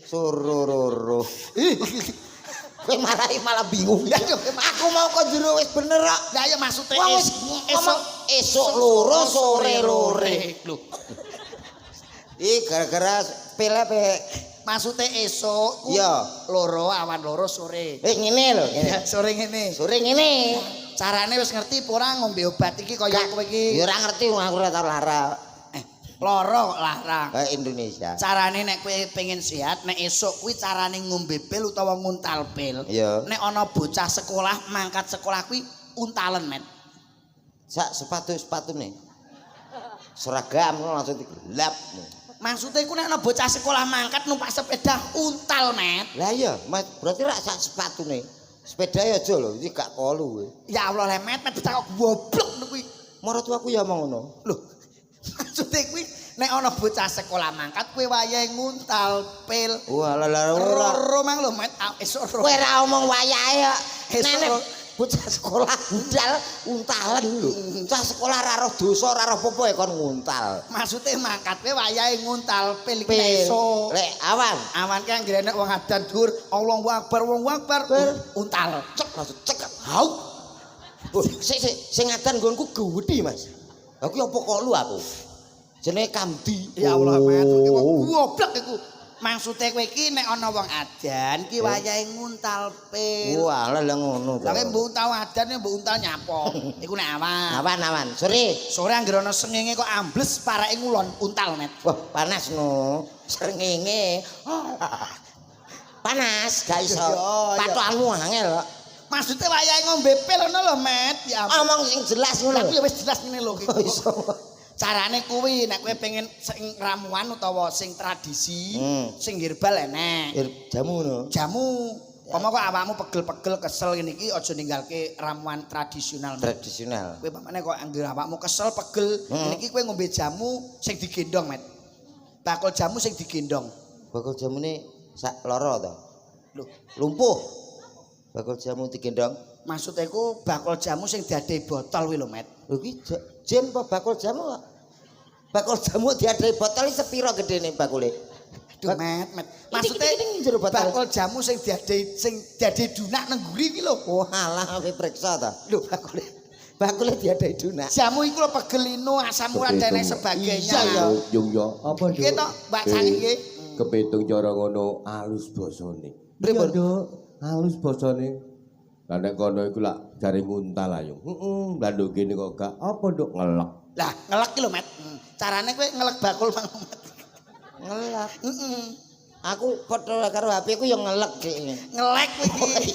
Sore loro. Kowe malah bingung. Aku mau kok jero wis bener kok. Lah ya maksude Wong wis ngomong esok loro sore lore. Lho, Ih gara-gara pil pe. maksude esuk ku Iya. loro awan loro sore. Ngene lho, ngene. Ya, sore ngene. Sore ngene. Carane wis ngerti apa ora ngombe obat iki kaya kowe iki. Ya ora ngerti wong aku ora tau lara. Lara kok larang. Indonesia. Carane nek kowe pengen sehat, nek esuk kuwi carane ngombe pil utawa nguntal pil. Iya. Nek ana bocah sekolah mangkat sekolah kuwi untalen, Met. Sak sepatu-sepatune. Seragam langsung digelap. Maksudnya iku nek ana bocah sekolah mangkat numpak sepeda untal, Met. Lah iya, Mas, berarti rak sak sepatune. Sepeda ya aja lho, iki gak kolu kowe. Ya Allah, Met bocah kok goblok kuwi. Maratuaku ya omong ngono. Lho, maksudnya kuwi nek ana bocah sekolah mangkat kowe wayahe nguntal pil. Wah, lah ora. Roro mang lho, Met. Esuk roro. Kowe ora omong wayahe ya. Esuk Nenek bocah sekolah budal untalan lho. Cah sekolah ora roh dosa, ora roh apa ya kon nguntal. Maksudnya mangkat kowe wayahe nguntal pil iki Pil. esuk. Lek awan. Awan ki anggere nek wong adan dhuwur, Allahu Akbar, Allahu Akbar, untal. Cek langsung cek. Hau. Sing ngadan nggonku gedhi, Mas. Aku apa kok lu aku? Jenenge Kamdi. Ya Allah, Met, iki wong goblok iku. Maksudnya kowe iki nek ana wong adan ki wayahe nguntal pil. Wah, lah ngono to. Lah mbok untal adan ya mbok untal nyapo. Iku nek awan. Awan. Sore. Sore anggere ana srengenge kok ambles parake ngulon untal, Met. Wah, panas no. Srengenge. Panas, gak iso. Iya. Patokanmu angel. Maksudnya wayahe ngombe pil ngono lho, Met. Ya ampun. Omong sing jelas ngono. Tapi ya wis jelas ngene lho iki. Oh, iso. Carane kuwi nek kowe pengen sing ramuan utawa sing tradisi, sing herbal enek. Jamu ngono. Jamu. Pama kok awakmu pegel-pegel kesel ngene iki aja ninggalke ramuan tradisional. Met. Tradisional. Kowe pamane kok anggere awakmu kesel pegel, ngene iki kowe ngombe jamu sing digendong, Met. Bakul jamu sing digendong. Bakul jamune sak loro to. Lho, Lumpuh. Bakul jamu digendong. maksudnya iku bakul jamu sing diadai botol kuwi lho, Met. Lho iki jen apa bakul jamu kok? Bakul jamu diadai botol iki sepiro gedene bakule? Aduh, Met. Maksudnya jero botol. bakul jamu sing diadai dunak nang guri iki lho. Oh, alah kowe periksa ta. Lho, bakule. Bakule diadai dunak. Jamu iku lho pegelino, asam urat dan lain sebagainya. Iya, Yung yo. Apa Iki to, Mbak Sani nggih. Kepitung cara ngono alus basane. Pripun? Nduk, alus basane. Lah nek kono iku lak jare nguntal ayo. Heeh, lah nduk kene kok gak apa nduk ngelek. Lah, ngelek iki lho, Met. Carane kowe ngelek bakul mang, Met. Ngelak. Heeh. Aku foto karo HP ku yo ngelek kene. Ngelek kuwi iki.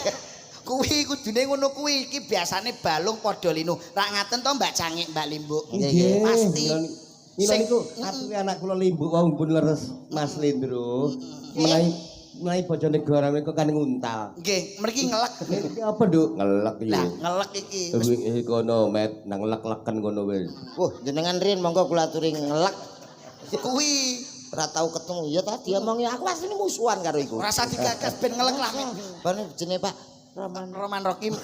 Kuwi kudune ngono kuwi iki biasane balung padha linu. Rak ngaten to Mbak Cangik, Mbak Limbuk. Nggih, Pasti. Mila niku atuke anak kula limbuk wau pun leres Mas Lendro. Mulai bojone negara niku kan nguntal. Nggih, mriki ngelek. Iki apa, Nduk? Ngelek iki. Lah, ngelek iki. Kono met nang lek-leken kono wis. Wah, jenengan Rin monggo kula aturi ngelek. Kuwi Ora tau ketemu. Ya tadi omongi aku asline musuhan karo iku. ora usah digagas ben ngelek lah. Bane jenenge Pak Roman. Roman Rokim.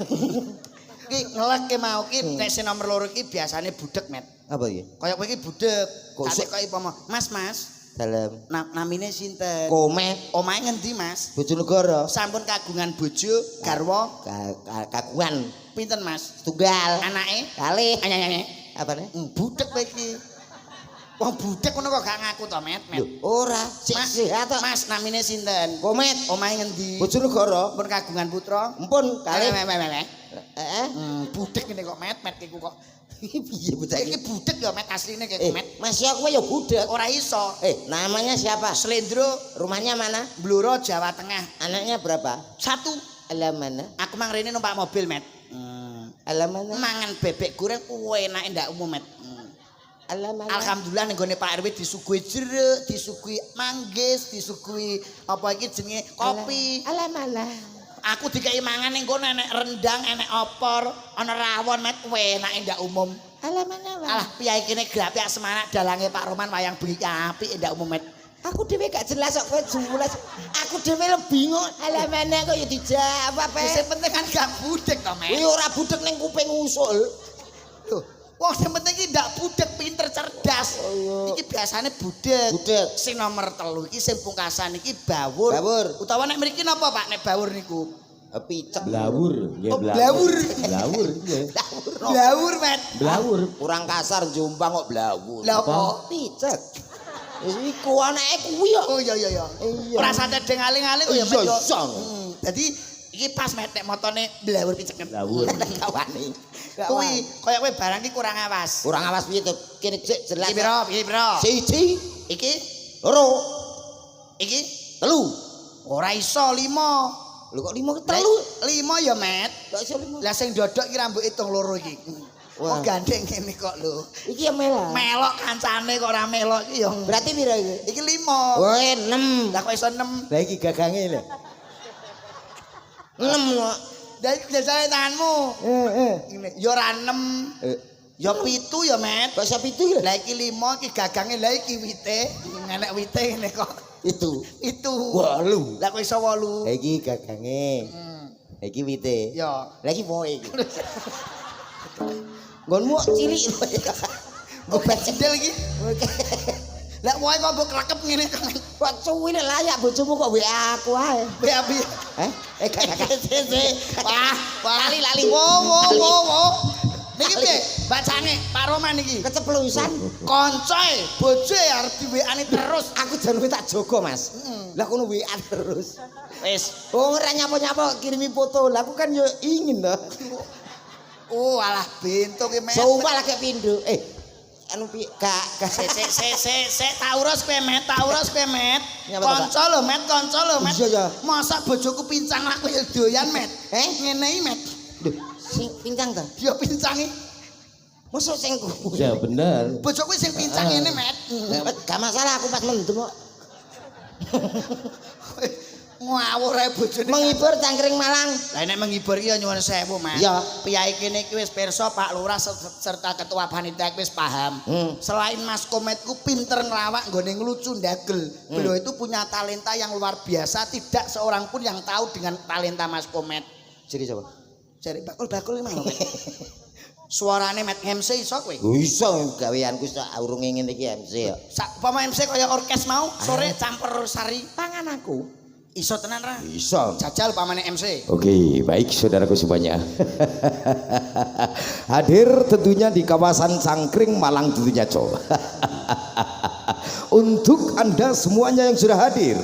Ki ngelek ki mau ki nek sing nomor loro ki biasane budek, Met. Apa iki? Kaya kowe iki budek. Kok Kok kaya upama, Mas, Dalam namine sinten? Komet Omahe ngendi, Mas? Bojonegoro. Sampun kagungan bojo, garwa, Kagungan pinten, Mas? tunggal. Anake? Kalih. Anyanyane. Apane? Budek kowe iki. Wong budek ngono kok gak ngaku to, Met? Lho, ora. Mas, Sehat. Mas, namine sinten? Komet Omahe ngendi? Bojonegoro. Pun kagungan putra? Empun kalih. Heeh. Budek ngene kok, Met iku kok. Piye bocah Iki iki? budek ya, Met, asline kek, Met. Mas ya kowe ya budek. Ora iso. Namanya siapa? Slendro, Rumahnya mana? Bluro, Jawa Tengah. Anaknya berapa? 1. Alamana. Aku mang rene numpak mobil, Met. Alamana. Mangan bebek goreng enake ndak umum, Met. Alamana. Alhamdulillah ning gone Pak RW disuguhi jeruk, disuguhi manggis, disuguhi apa iki jenenge kopi. Alamana. Aku dikai mangan ning kono enek rendang, enek opor, ana rawon, Met. Enake ndak umum. Alamana. Alah piyai kene grapi semanak dalange Pak Roman wayang bengi apik ndak umum, Met. Aku dhewe gak jelas kok kowe jumlah. Aku dhewe le bingung. Alamana kok ya dijawab Sing penting kan gak budek to, Met. Kuwi ora budek ning kuping usul. Lho, wong sing penting iki ndak budek, pinter cerdas. Iki biasane budek. Budek. Sing nomor 3 iki sing pungkasan iki bawur. Bawur. Utawa nek mriki napa, Pak, nek bawur niku? Picek. Blawur, nggih Oh, blawur. Blawur nggih. Blawur, Met. Blawur. Kurang kasar Jombang kok blawur. Lah apa? Picek. Wis iku anake kuwi kok. Oh iya iya iya. Iya. Ora sadeng aling-aling kok ya, Iya, Met. yo. iya. Dadi iki pas Met nek motone blawur picek. Blawur. Kawane. Kuwi kaya kowe barang iki kurang awas. Kurang awas piye to? Kene sik jelas. Iki piro? Iki piro? Siji, Iki loro, iki telu. ora iso 5. Lho kok 5 telu? 5 ya, Met. Kok iso 5? Lah sing dodok iki rambut hitung loro iki. Wah. Kok gandeng ngene kok lho. Iki ya melah. Melok kancane kok ora melok iki ya. Berarti piro iki? Iki 5. Woe 6. Lah kok iso 6? Lah iki gagange lho. 6 kok. Lah iki jasane tanganmu. Ngene. Ya ora 6. Ya 7 ya, Met. Kok iso 7 lho? Lah iki 5 iki gagange, lah iki wite. Nenek wite ngene kok. Itu. 8. Lah kok iso 8? Lah iki gagange. Lah iki wite. Ya. Lah iki woe iki. Nggonmu cilik lho. Obat cendel iki. Lah woe kok mbok krekep ngene kok. Kok cuwine layak bojomu kok WA aku ae. Abi. Gak. Wah, lali. Wo. Niki piye? Bacane Pak Roman iki. Keceplusan. Koncoe, bojoe arep di WA-ne terus. Aku jan tak jaga, Mas. Lah kono WA terus. Wis. Oh, ora nyapa-nyapa kirimi foto. Lah aku kan yo ingin loh. Oh, alah bentuk ki Met. Sumpah lagi pindho. Anu piye? Gak. Sik tak urus kowe Met, Nyapa, Pak? Kanca lho Met, Met. Iya, ya. Masa bojoku pincang aku ya doyan Met. Ngene iki Met. Lho, sing pincang ta? Ya pincangi. Mosok sing kuwi. Ya bener. Bojoku sing pincang ngene Met. Gak masalah aku pas mendem kok. Ngawur ae bojone. Menghibur cangkring Malang. Lah nek menghibur iki ya nyuwun sewu, Mas. Iya. Piyai kene iki wis pirsa Pak Lurah serta ketua panitia wis paham. Selain Mas Kometku pinter ngelawak nggone nglucu ndagel. Beliau itu punya talenta yang luar biasa, tidak seorang pun yang tahu dengan talenta Mas Komet. Jadi coba. Jare bakul emang. Suarane Met MC iso kowe. Iso gaweanku sak urunge ngene iki MC ya. Sak upama MC kaya orkes mau sore campur sari Pangan aku. iso tenan ra? Bisa. Jajal pamane MC. Oke, baik saudaraku semuanya. Hadir tentunya di kawasan Cangkring Malang tentunya coba. Untuk Anda semuanya yang sudah hadir.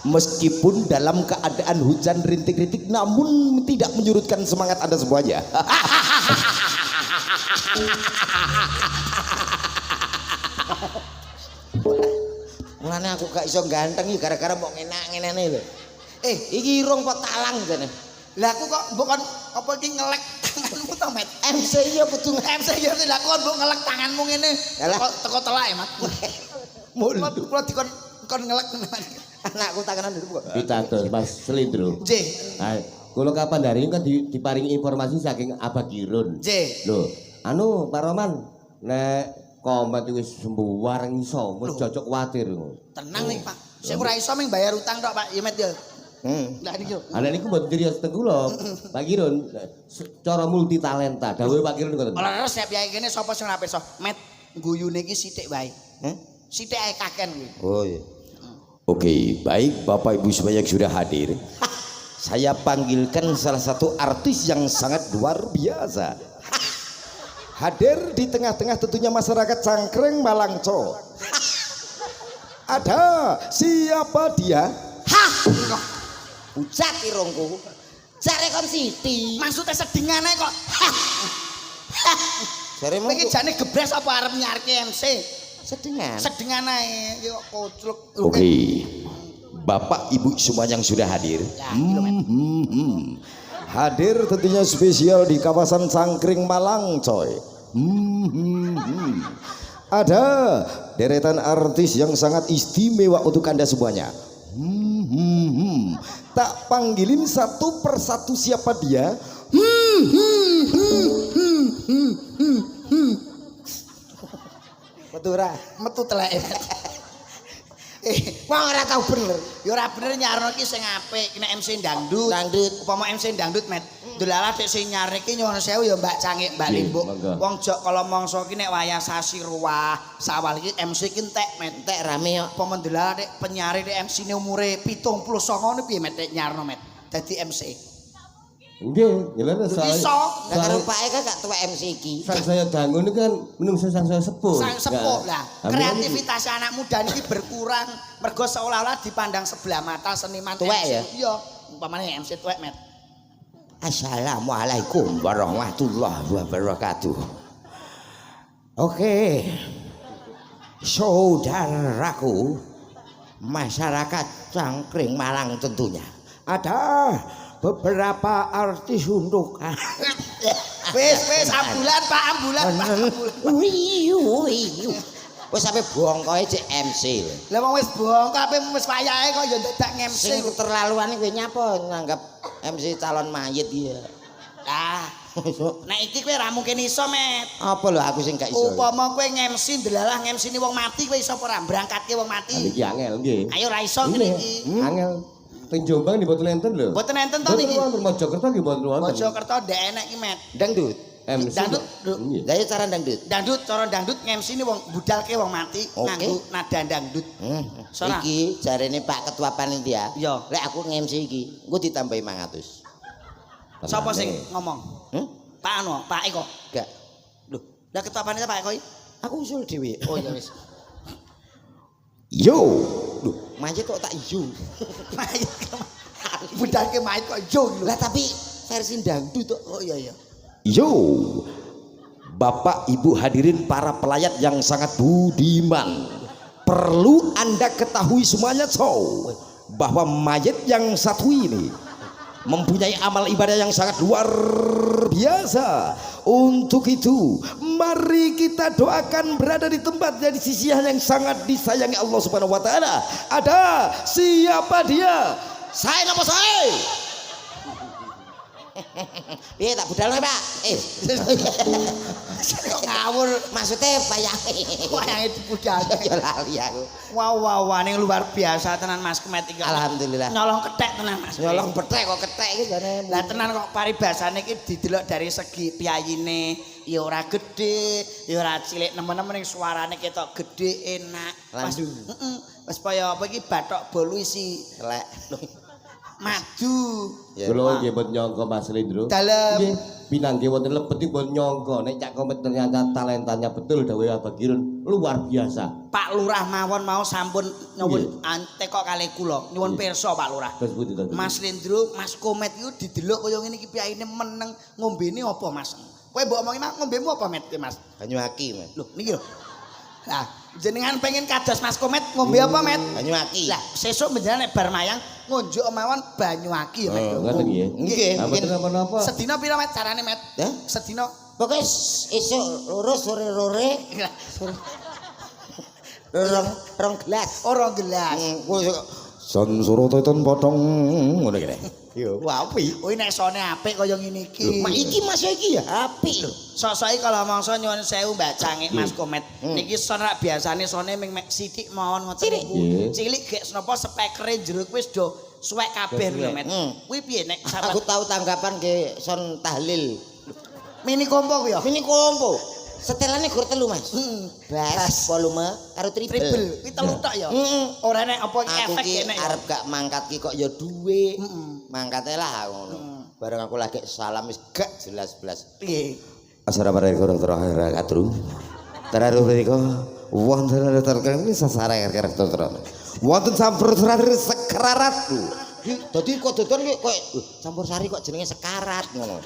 Meskipun dalam keadaan hujan rintik-rintik namun tidak menyurutkan semangat Anda semuanya. Mulane aku gak iso ganteng iki gara-gara mbok ngenak-ngenene lho. Iki irung apa talang jane. Lah aku kok bukan apa iki ngelek tanganmu to yo met. MC yo kudu MC yo tidak kon mbok ngelek tanganmu ngene. Yalah. Teko telake, Mas. Kula dikon kon ngelek. anakku tanganan dulu kok. Pitados Mas Slindro. Nggih. Nah, kula kapan dari ini kan diparingi informasi saking Abah Kirun. Nggih. Lho, anu Pak Roman, nek komet wis sembuh iso, wis cocok kuwatir. Tenang nih, Pak. Saya ora iso ming bayar utang tok, Pak. Ya met yo. Lah niki yo. Ana niku mboten cirios teng kula. Pak Kirun cara multi talenta. Dawuhe Pak Kirun ngoten. Ora resep ya kene sapa sing ora pirsa. Met guyune iki sithik wae. Sithik ae kaken kuwi. Oh iya. Oke, baik Bapak Ibu semuanya yang sudah hadir. Saya panggilkan salah satu artis yang sangat luar biasa. Hadir di tengah-tengah tentunya masyarakat Cangkreng Malangco. Ada siapa dia? Hah. Ujat irungku. Jare kon Siti. Maksudnya sedingane kok. Jare Kowe iki jane gebres apa arep nyarke MC? sedengan. Sedengan ae iki kok kocluk. Oke. Bapak Ibu semua yang sudah hadir. Hadir tentunya spesial di kawasan Cangkring Malang, coy. Ada deretan artis yang sangat istimewa untuk Anda semuanya. Tak panggilin satu persatu siapa dia. Metu teleke. Wong ora tau bener. Ya ora bener nyarno iki sing apik, nek MC dangdut. Dangdut. Upama MC dangdut, Met. Dolalah dek sing nyarne iki nyuwun sewu ya Mbak Cangik, Mbak Limbuk. monggo. Wong jok kala mangsa iki nek wayah sasi ruwah, sawal iki MC ki entek, Met. Entek rame kok. Upama dolalah dek penyari dek MC-ne umure 79 niku piye, Met, dek nyarno, Met. Dadi MC. Nggih, jelas soal. Iso. Lah karo Pak Eka gak tuwek MC iki. Sang saya dangun ini kan menungso sang saya sepuh. Sang sepuh lah. Amin. Kreativitas anak muda niki berkurang mergo seolah-olah dipandang sebelah mata seniman Tuwek MC. ya? Iya, umpamane MC tuwek, Met. Assalamualaikum warahmatullahi wabarakatuh. Oke, saudaraku, masyarakat Cangkring Malang tentunya ada beberapa artis untuk Wis ambulan Pak, ambulan Pak. Wis sampe bongkoe cek MC. Lah wong wis bongkok ape wis wayahe kok ya dadak MC. Sing keterlaluan kowe nyapa nganggap MC calon mayit ya. Lah, nek iki kowe ra mungkin iso, Met. Apa lho aku sing gak iso. Upama kowe ngemsi ndelalah ngemsini wong mati kowe iso apa ora berangkatke wong mati. Niki angel nggih. Ayo ra iso ngene iki. Angel. Teng Jombang di boten enten lho. Mboten enten to niki. Wonten Mojokerto nggih boten wonten. Mojokerto ndek enek iki, Met. Dangdut. MC. Dangdut. Nggih. Lah ya cara dangdut. Dangdut, cara dangdut ngemsini wong budalke wong mati Oke. nganggo nada dangdut. Sora. Iki jarene Pak Ketua Panitia. Iya. Lek aku nge-MC iki, engko ditambahi 500. Sapa sing ngomong? Pak anu, Pak Eko. Gak. Lho, lah ketua panitia Pak Eko iki? Aku usul dhewe. Oh ya wis. yo. Loh, mayit kok tak ijo. Mayit. Budalke mayit kok yo lho. Lah tapi versi dangdut kok. Oh iya iya. Yo, Bapak Ibu hadirin para pelayat yang sangat budiman, perlu Anda ketahui semuanya bahwa mayat yang satu ini mempunyai amal ibadah yang sangat luar biasa. Untuk itu mari kita doakan berada di tempat di sisi yang sangat disayangi Allah Subhanahu wa taala. Ada siapa dia? Saya napa saya? Piye tak budal Pak? Kok ngawur Maksudnya bayange. wayange dibudalke. Ya lali aku. Wow, ning luar biasa tenan Mas Kemet iki. Alhamdulillah. Nyolong kethek tenan Mas. Nyolong petek kok ketek iki jane. Lah tenan kok paribasane iki didelok dari segi piyayine ya ora gedhe, ya ora cilik nemen-nemen ning suarane ketok gedhe enak. Landu. Heeh. Wis kaya apa iki bathok bolu isi Lek. madu. Ya. Kula nggih mboten nyangka Mas Lindro. Dalem. Nggih, pinanggih wonten lebet iki mboten nyangka nek Cak Komet ternyata talentanya betul dawuh Abah Kirun luar biasa. Pak Lurah mawon mau sampun nyuwun teko kalih kula. Nyuwun pirsa Pak Lurah. Terus pundi to? Mas Lindro, Mas Komet iku didelok kaya ngene iki piyayine meneng, ngombene apa Mas? Kowe mbok omongi Mas, ngombemu apa Met ki Mas? Banyu aki, Mas. Lho, niki lho. Lah, jenengan pengen kados Mas Komet ngombe apa Met? Banyu aki. Lah, sesuk menjenengan nek bar mayang ngunjuk mawon banyu aki ya Met. Oh, ngoten nggih. Nggih, Apa mungkin napa-napa? Sedina pira Met carane Met? ya. Sedina Pokoke esuk loro sore-sore rong gelas. ora gelas. San suroteton potong ngono kene. Yo, apik. Kuwi nek sone apik kaya ngene iki. Mak iki Mas iki ya apik lho. Sosoke kalau mangsa nyuwun sewu Mbak Cangik Mas Komet. Niki son rak biasane sone ming mek sithik mawon ngoten niku. Nggih. Cilik gek napa spekere jero wis do suwek kabeh lho Met. Kuwi piye nek Aku tahu tanggapan ke son tahlil. mini kompo ku ya? Ini kompo. Setelane gur telu Mas. Bas volume karo triple. Triple. Kuwi telu tok ya. Ora nek apa Aku efek ki kene. arep gak mangkat ki kok ya duwe. Mangkate lah ngono. Bareng aku lagi salam wis gak jelas blas. Piye? Asara para terakhir katru. Terakhir mriku wonten terkene sasare karakter. Wonten sampur terakhir sekararat. Dadi kok dodon ki koyo campur sari kok jenenge sekarat ngono.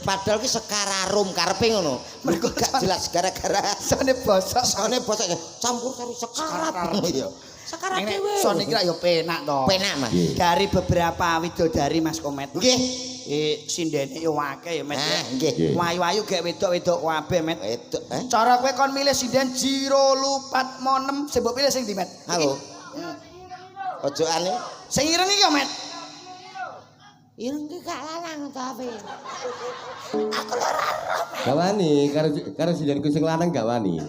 Padahal ki sekararum karepe ngono. Mergo gak jelas gara-gara Sone bosok. sone bosok campur sari sekarat ngono ya. Sekarat Nek dhewe. son iki ya penak to. Penak Mas. Dari beberapa widodari Mas Komet. Nggih. Sindene yo akeh ya Met. Ah, nggih. Wayu-wayu gek wedok-wedok kabeh Met. Wedok, Cara kowe kon milih sinden Jiro Lupat Monem, sing mbok pilih sing ndi Met? Aku. Ojokane Sing ireng iki ya Met. ireng ki gak lanang to ape. Gak wani karo sindenku sing lanang gak wani.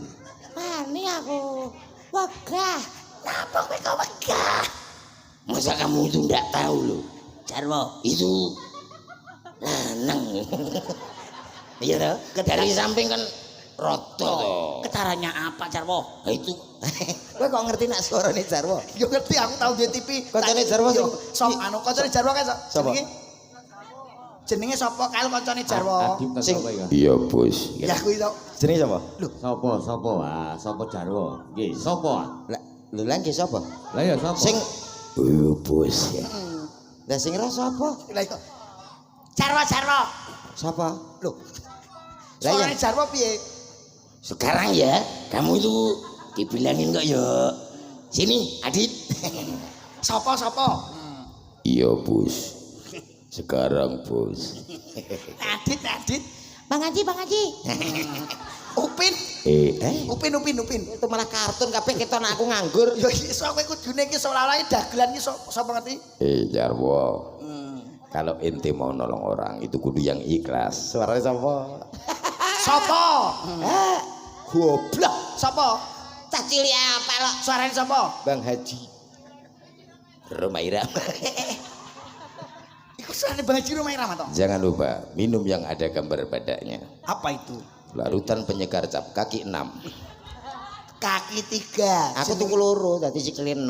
Wani aku. Wegah. Napa kowe kok wegah? Masa kamu itu ndak tahu loh. Jarwo, itu lanang. Iya toh? Dari samping kan roto toh. Ketaranya apa Jarwo? Nah, itu. Kowe kok ngerti nak suarane Jarwo? Yo ngerti aku tau di TV. Kancane Jarwo Yo, sing- Sok anu kancane Jarwo kae sok. Sapa? Jenenge sapa kae kancane Jarwo? Adip ta Sing- sapa ya? Iya, Bos. Ya kuwi to. Jenenge sapa? Sapa? Ah, sapa Jarwo? Nggih, sapa? Lah, lho lan ki sapa? Lah ya sapa? Sing Iya, Bos. lah sing ora sapa? Lah iku. Jarwo. Sapa? Lho. Lah ya. Soalnya Jarwo piye? Sekarang ya, kamu itu dibilangin kok ya. Sini, Adit. Sapa? Iya, Bos. Sekarang, Bos. Adit. Bang Haji. Upin. Upin. Itu malah kartun kabeh keton aku nganggur. Yo iso kowe kudune iki seolah-olah dagelan iki sapa ngerti? Jarwo. Kalau ente mau nolong orang itu kudu yang ikhlas. Suaranya sapa? Sapa? Goblok. Sapa? Cah cilik apa lo? Suarane sapa? Bang Haji. Rumah Irama. Iku suarane Bang Haji Rumah Irama to. Jangan lupa minum yang ada gambar badannya. Apa itu? Larutan penyegar cap kaki 6. Kaki 3. Aku tuku loro dadi sikile 6.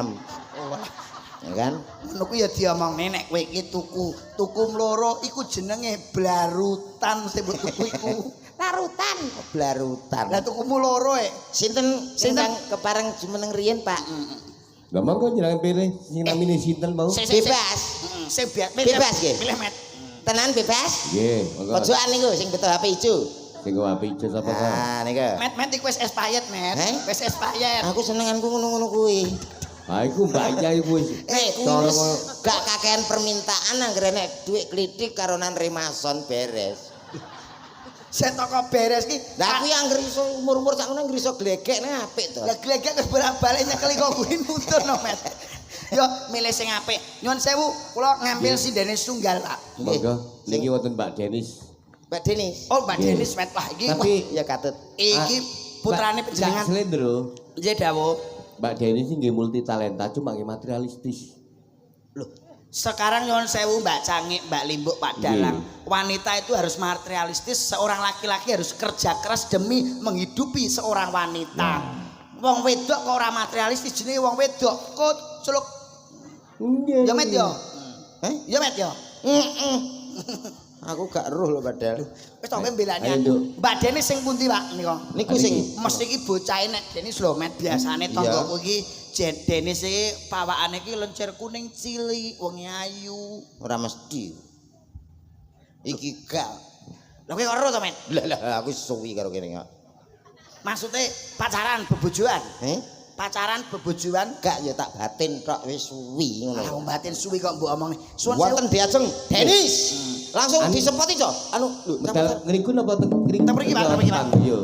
Ya kan? Ngono ku ya diomong nenek kowe iki tuku mloro iku jenenge blarutan sing mbok tuku iku. Larutan, blarutan. Lah tukumu loro Sinten singkang kepareng jumeneng riyen, Pak? Lah monggo jenengan pilih sing namine sinten mau? Bebas. Sing Bebas, nggih. Milih Met. Tenan bebas? Nggih, monggo. Pojokan niku sing betul HP ijo. Sing HP ijo sapa kok? Ah, niku. Met iku wis expired, Met. Heh? Wis expired. Aku senenganku ngono-ngono kuwi. Ah iku Mbak Yai wis. Kuwi wis gak kakean permintaan anggere nek dhuwit klitik karo nan remason beres. Saya toko beres ki. Lah kuwi anggere iso umur-umur sak ngono anggere iso glegek nek apik to. Lah glegek wis bolak-balik nyekel kok kuwi nuntun no, Met. Yo milih sing apik. Nyuwun sewu, kula ngambil sindene tunggal, Pak. Monggo. Niki wonten Mbak Denis. Mbak Denis. Oh, Mbak Denis Met. Wah, iki Tapi Ya katut. iki putrane Mbak panjenengan. Slendro. Nggih, dawuh. Mbak Denis sih nggih multi talenta cuma nggih materialistis. Loh, sekarang nyuwun sewu Mbak Cangik, Mbak Limbuk, Pak Dalang. Wanita itu harus materialistis, seorang laki-laki harus kerja keras demi menghidupi seorang wanita. Wong wedok kok ora materialistis jenenge wong wedok. Kok celuk. Ya Met yo. Ya Met yo. Aku gak roh lho padahal. Wis tok mbelani Ayo, aku. Nduk. Mbak Denis sing pundi, Pak? Nika. Niku sing Mesti iki bocahe nek Denis lho, Met biasane tanggoku iki Denis iki pawakane iki lencir kuning cilik, wong ayu. ora mesti. Iki gak. Lha kowe karo to, Met? Lah aku suwi karo kene kok. Maksudnya pacaran, bebojoan. Eh? pacaran bebojoan Gak ya tak batin tok wis suwi ngono. ah batin suwi kok mbok omong. Suwun Wonten diajeng Denis. Langsung Anu- disempoti, Cok. Anu, lho, Medal ngriku napa teng ngriku? Teng mriki, Pak, teng mriki, Pak. Yo.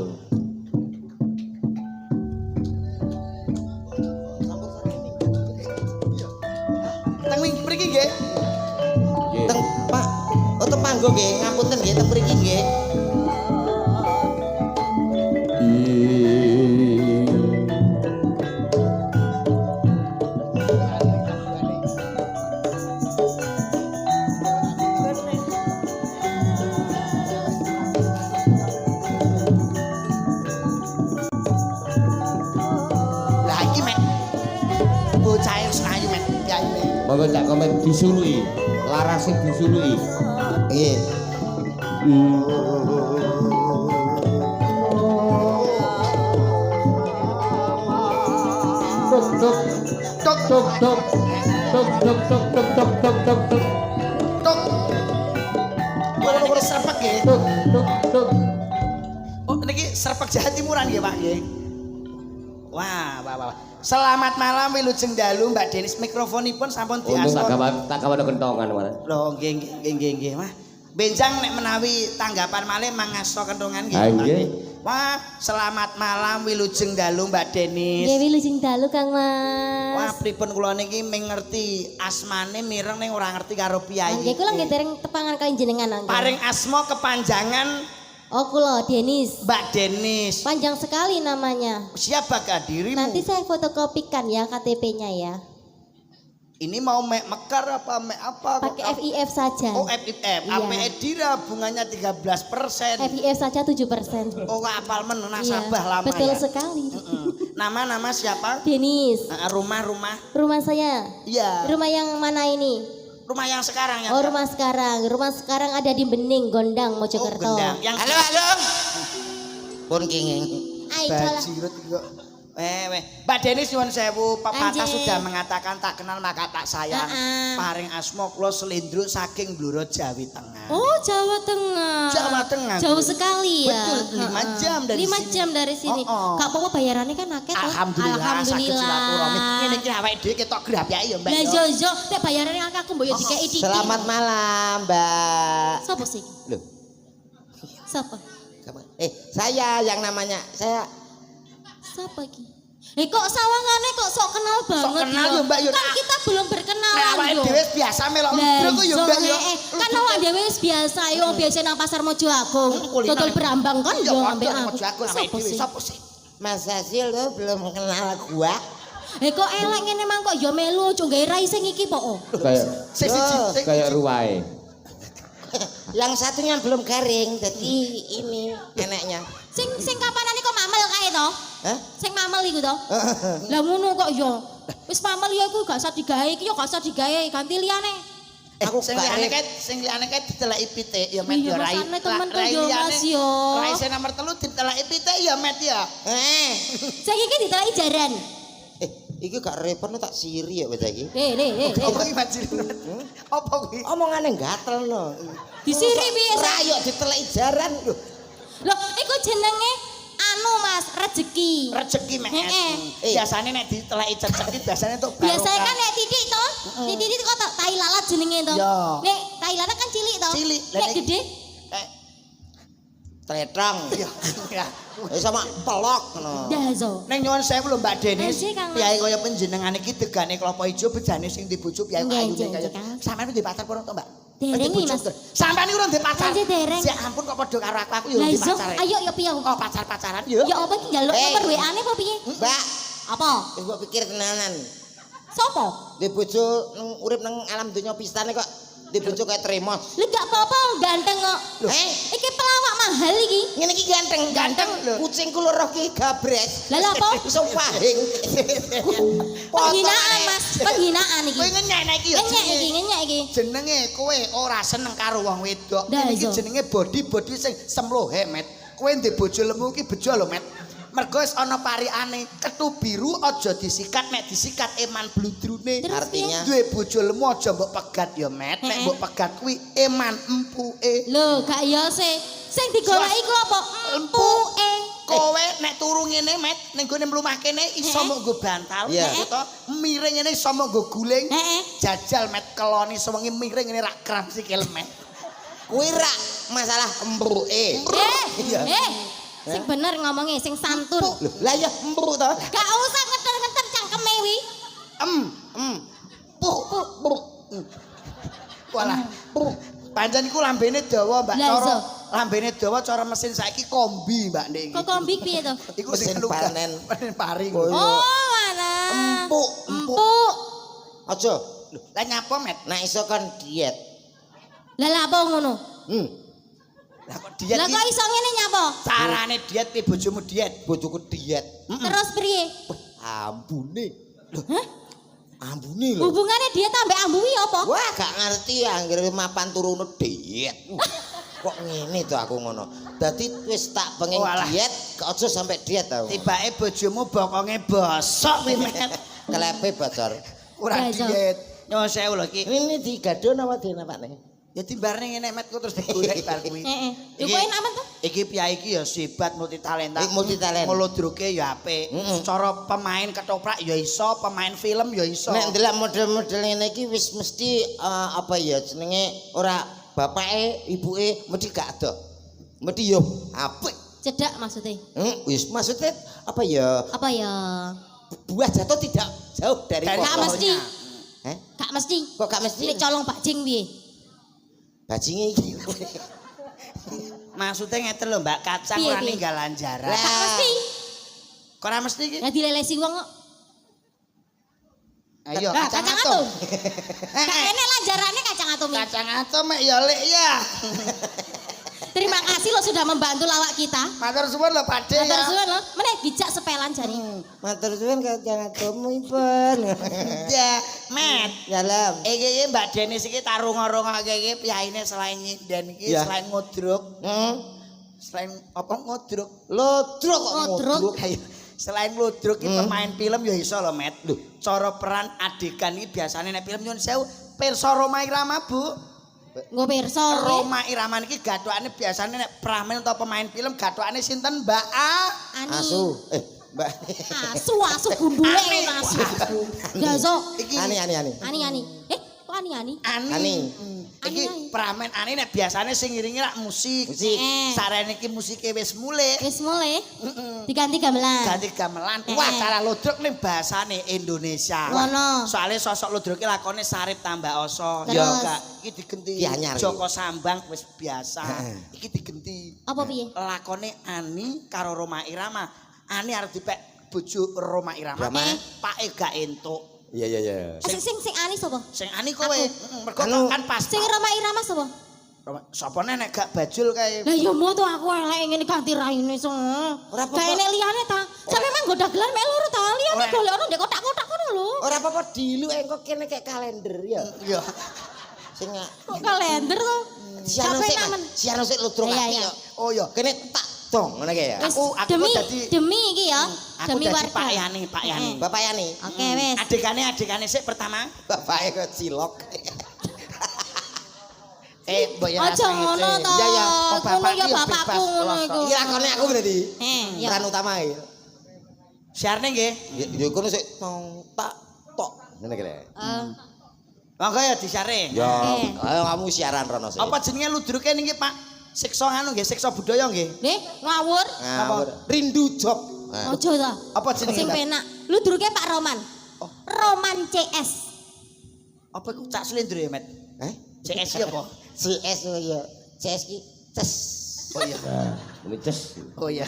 teng mriki nggih. Nggih. teng Pak, oh teng panggo nggih, ngapunten nggih teng mriki nggih. Lah iki mek bocah wis ayu mek piye mek. Monggo Cak Komet disuluki. Larase disuluki. Nggih. Tuk tuk tuk tuk tuk tuk tuk tuk tuk tuk tuk tuk tuk Tok. Ora serpek nggih. tuk tuk tuk. Oh niki serpek Jawa Timuran nggih Pak nggih. Wah. Selamat malam wilujeng dalu Mbak Denis mikrofonipun sampun Untung tak diastor. kawan kentongan mana. Loh nggih. Wah. Benjang nek menawi tanggapan malih mangasto kentongan nggih. Ah, Pak, nggih. Wah, selamat malam wilujeng dalu Mbak Denis. Nggih wilujeng dalu Kang Mas. Wah, pripun kula niki mengerti asmane mireng ning ora ngerti karo piyayi. Nggih kula nggih dereng tepangan kali jenengan nggih. Paring asma kepanjangan Oh kula Denis. Mbak Denis. Panjang sekali namanya. Siapa dirimu? Nanti saya fotokopikan ya KTP-nya ya. Ini mau mek mekar apa mek apa? kok? Pakai FIF saja. Oh, FIF. Iya. APE Dira bunganya 13%. FIF saja 7%. Oh, apal men Iya, nasabah lama betul ya. sekali. Nama siapa? Denis. Rumah. Rumah saya. Iya. Rumah yang mana ini? Rumah yang sekarang ya. Oh rumah sekarang. Rumah sekarang ada di Bening, Gondang, Oh, Mojokerto. gendang. Yang Halo. Pun kenging. Ai cola. Bajirut kok. Mbak Denis nyuwun sewu, pepatah Anjing. sudah mengatakan tak kenal maka tak sayang. Paring asma kula selindro saking Bluro Jawi Tengah. Oh Jawa Tengah. Jawa Tengah. Jauh Bu. sekali ya. Betul, 5 jam dari 5 sini. jam dari sini. Oh. Kak apa bayarannya kan akeh toh? Alhamdulillah saged silaturahmi. Ngene iki awake dhewe ketok grapyake ya, Mbak. Lah ya. yo nek bayarannya akeh aku mbok yo dikeki titik. Selamat malam, Mbak. Sopo sih? Loh, Sopo? saya yang namanya saya Sopo iki? Kok sawangane kok sok kenal banget. kenal yo. yo, Mbak, yo. Kan kita belum berkenalan Nek awake yo. dhewe biasa melok Lah, ndro kok ya, Mbak ya. kan awak dhewe wis biasa yo biasa nang pasar Mojo Agung. kuliner. Dodol berambang kan Ya, yo padha ambek nek aku. Mojo Agung awake Sopo dhewe sih? sapa sih? Mas Hasil tuh belum kenal gua. Kok elek ngene mang kok yo melu cuk gawe rai sing iki po. Kayak kayak ruwae. Yang satunya belum garing, jadi ini enaknya. Sing kapanane kok mamel kae to? Hah? Sing mamel iku to? Lah ngono kok yo. Wis mamel yo iku gak usah digawe iki yo gak usah digawe ganti liyane. Aku Sing gak liyane rek. ket sing liyane ket diteleki pitik ya Met Iya, ya rai. masane temen tuh yo, Mas, yo. Rai sing nomor 3 diteleki pitik ya Met ya. Sing iki ditelaki jaran. Iki gak repot tak siri ya bocah iki. Apa iki Mas Jirin? Apa kuwi? Omongane gatel no. Disiri piye sih? Rayo diteleki jaran lho. Loh, iku jenenge anu Mas, rezeki. Rezeki Met. Biasane nek diteleki cecek biasane untuk barokah. Biasanya kan nek titik to, titik kok tai lalat jenenge to. Yo. Nek tai lalat kan cilik to. Cilik. Nek gede Tretong. Ya. Sama telok ngono. dazo. Neng nyuwun sewu lho Mbak Denis. Nggih, Kang Mas. Piye kaya panjenengan iki degane klopo ijo bejane sing di bojo piye Nggih, ayune nggih, kaya. Kang. Sampeyan di pacar purung to, Mbak? Dereng Di bojo, Mas. Ter. Sampeyan iki urung di pacar. Kan dereng. Ya ampun kok padha karo aku ya Lah di iso, pacar. ayo yo piye? Oh, pacar-pacaran yo. Ya apa iki njaluk nomor WA-ne apa piye? Mbak, Apa? wis mbok pikir tenanan. Sopo? Di bojo nang urip nang alam donya pistane kok di bojo kayak tremos. Lu gak apa-apa ganteng kok. Iki pelawak mahal iki. Ngene iki ganteng, Ganteng lho. Kucingku loro ki gabres. Lah lha apa? Iso pahing. Penghinaan Mas, penghinaan iki. Kowe ngenyek iki ya. Ngenyek iki. Jenenge kowe ora seneng karo wong wedok. Dah, Iki iso. jenenge body sing semlohe, Met. Kowe ndek bojo lemu iki bejo lho, Met. Mergo wis ana pariane, ketu biru aja disikat, nek disikat eman bludrune. Terus Artinya Duwe bojo lemu aja mbok pegat ya, Met. Nek mbok pegat kuwi eman empuke. Lho, gak ya sih. Sing digoleki ku apa? Empuke. Kowe nek turu ngene met ning gone mlumah kene iso mok nggo bantal Iya. to miring ngene iso mok nggo guling Heeh. jajal met keloni sewengi miring ngene rak kram sikil met Kuwi rak masalah embruke. Sing bener ngomongnya, sing santun. Loh, lah ya embruk to. Gak usah ngeter-ngeter cangkeme wi. Puh. Walah. Pancen iku lambene dawa, Mbak. Lah, Cara iso. lambene dawa cara mesin saiki kombi, Mbak Nek. Kok kombik piye to? Iku Mesin sing panen. panen pari. Oh, Oh, alah. Empuk. Empuk. Aja. Lah nyapa, Met? Nek iso kan diet. Lah lha apa ngono? Lah kok diet Lah iki? kok iso ngene nyapa? Carane diet piye bojomu diet? Bojoku diet. Terus priye? Ambune. Hah? Ambune lho. Hubungane dia tambah ambuwi apa? Wah, gak ngerti anggere mapan turune diet. Kok ngene to aku ngono. Dadi wis tak pengen Walah. diet, aja sampai diet tau. Tibake bojomu bokonge bosok kuwi, Met. Kelepe bocor. Ora Ya, iso. diet. Nyuwun sewu lho iki. Ini digado napa dinapane? Ya timbarne ngene Met ku terus digoreng bar kuwi. Heeh. Lho kok enak men to? Iki piyai iki ya sibat multitalenta. Multitalent. Ngelodroke ya apik. Cara pemain ketoprak ya iso, pemain film ya iso. Nek ndelok model-model ngene iki wis mesti apa ya jenenge ora bapake, ibuke mesti gak ada. Mesti yo apik. Cedak maksudnya. Wis maksudnya apa ya? Apa ya? Buah jatuh tidak jauh dari Dari Gak pohon. mesti. Heh? Gak mesti. Kok gak mesti? Nek colong bajing piye? Bajinge iki. Maksudnya ngeten lho Mbak, kacang Piye, ora piye? ninggalan jarak. Lah. Gak mesti. Kok ora mesti iki? Lah dilelesi wong kok. Ayo Lah kacang atom. Gak enek lah jarane kacang atom ini. Kacang atom mek ya lek ya. Terima kasih lo sudah membantu lawak kita. Matur suwun lho Pakde Matur ya. suwun lo, meneh bijak sepelan jari. Matur suwun kacang atomipun. Ya, Met. Dalam. Iki Mbak Denis iki tarung-arungake iki piyaine selain nyinden iki Ya. selain ngodruk. Selain apa ngodruk? Lodrok kok Lodrok. ngodrok. Ayo, selain ngodruk iki pemain film ya iso lho, Met. Lho, cara peran adegan iki biasane nek film nyun sewu pirsa Roma Irama, Bu. Nggo pirsa. Roma Irama niki gathokane biasane nek pramen utawa pemain film gathokane sinten, Mbak A? Ani. Asu. Mbak. Asu gundule asu. Gaso. Iki Ani. Kok ani? Ani. Iki Ani. pramen Ani nek biasane sing ngiringi rak musik. Musik. Sarene iki musike wis mulih. Wis mulai. Diganti gamelan. Ganti gamelan. Wah, cara lodrok ning bahasane Indonesia. Ngono. Soale sosok lodroke lakone Sarip tambah oso. Terus? Ya enggak, iki digenti. Ki anyar. Joko Sambang wis biasa. Iki digenti. Apa piye? Lakone Ani karo Roma Irama. Ani arep dipek bojo Roma Irama. Rama. Pake gak entuk. Iya. Sing Ani sapa? Sing Ani kowe. Mergo Anu. kan pas. Sing Roma Irama sapa? Sapa nek gak bajul kae. Lah ya mau tuh aku elek ngene ganti raine so. Ora apa-apa. Gak enek liyane ta. Sampe mang nggo dagelan mek loro ta. Liyane Ora. golekno ndek kotak-kotak ngono lho. Ora apa-apa dilu engko kene kayak kalender ya. Iya. Sing Kok kalender to? siano Sampai sik. namen. Siano sik lodrok Iya, ati iya. yo. Oh iya. Kene tak dong ngene iki ya. Wis Aku dadi- demi iki ya. Aku Demi dadi warga. Pak Yani, Pak Yani. Bapak Yani. Oke wis. Adekane sik pertama. Bapake kok cilok. Mbok ya Aja ngono to. Iya, iya. Kok Ngono bapak ya iki ya bapakku bebas ngono loso. iku. Iki lakone aku berarti. Ya. Peran utama iki. Siarne nggih. Ya kono sik tong tak tok ngene iki. Monggo ya disiare. Ya, Oke. ayo kamu siaran rono sik. Apa jenenge ludruke niki Pak? Siksa anu nggih, siksa budaya nggih. Nih, ngawur. Ngawur. Rindu job. Nah. Ojo ta. Apa jenenge? Sing penak. Lu druke Pak Roman. Roman CS. Apa iku cak slendro ya, Met? CS iki apa? CS ya. CS ki ces. Oh iya. Ini ces. Oh iya.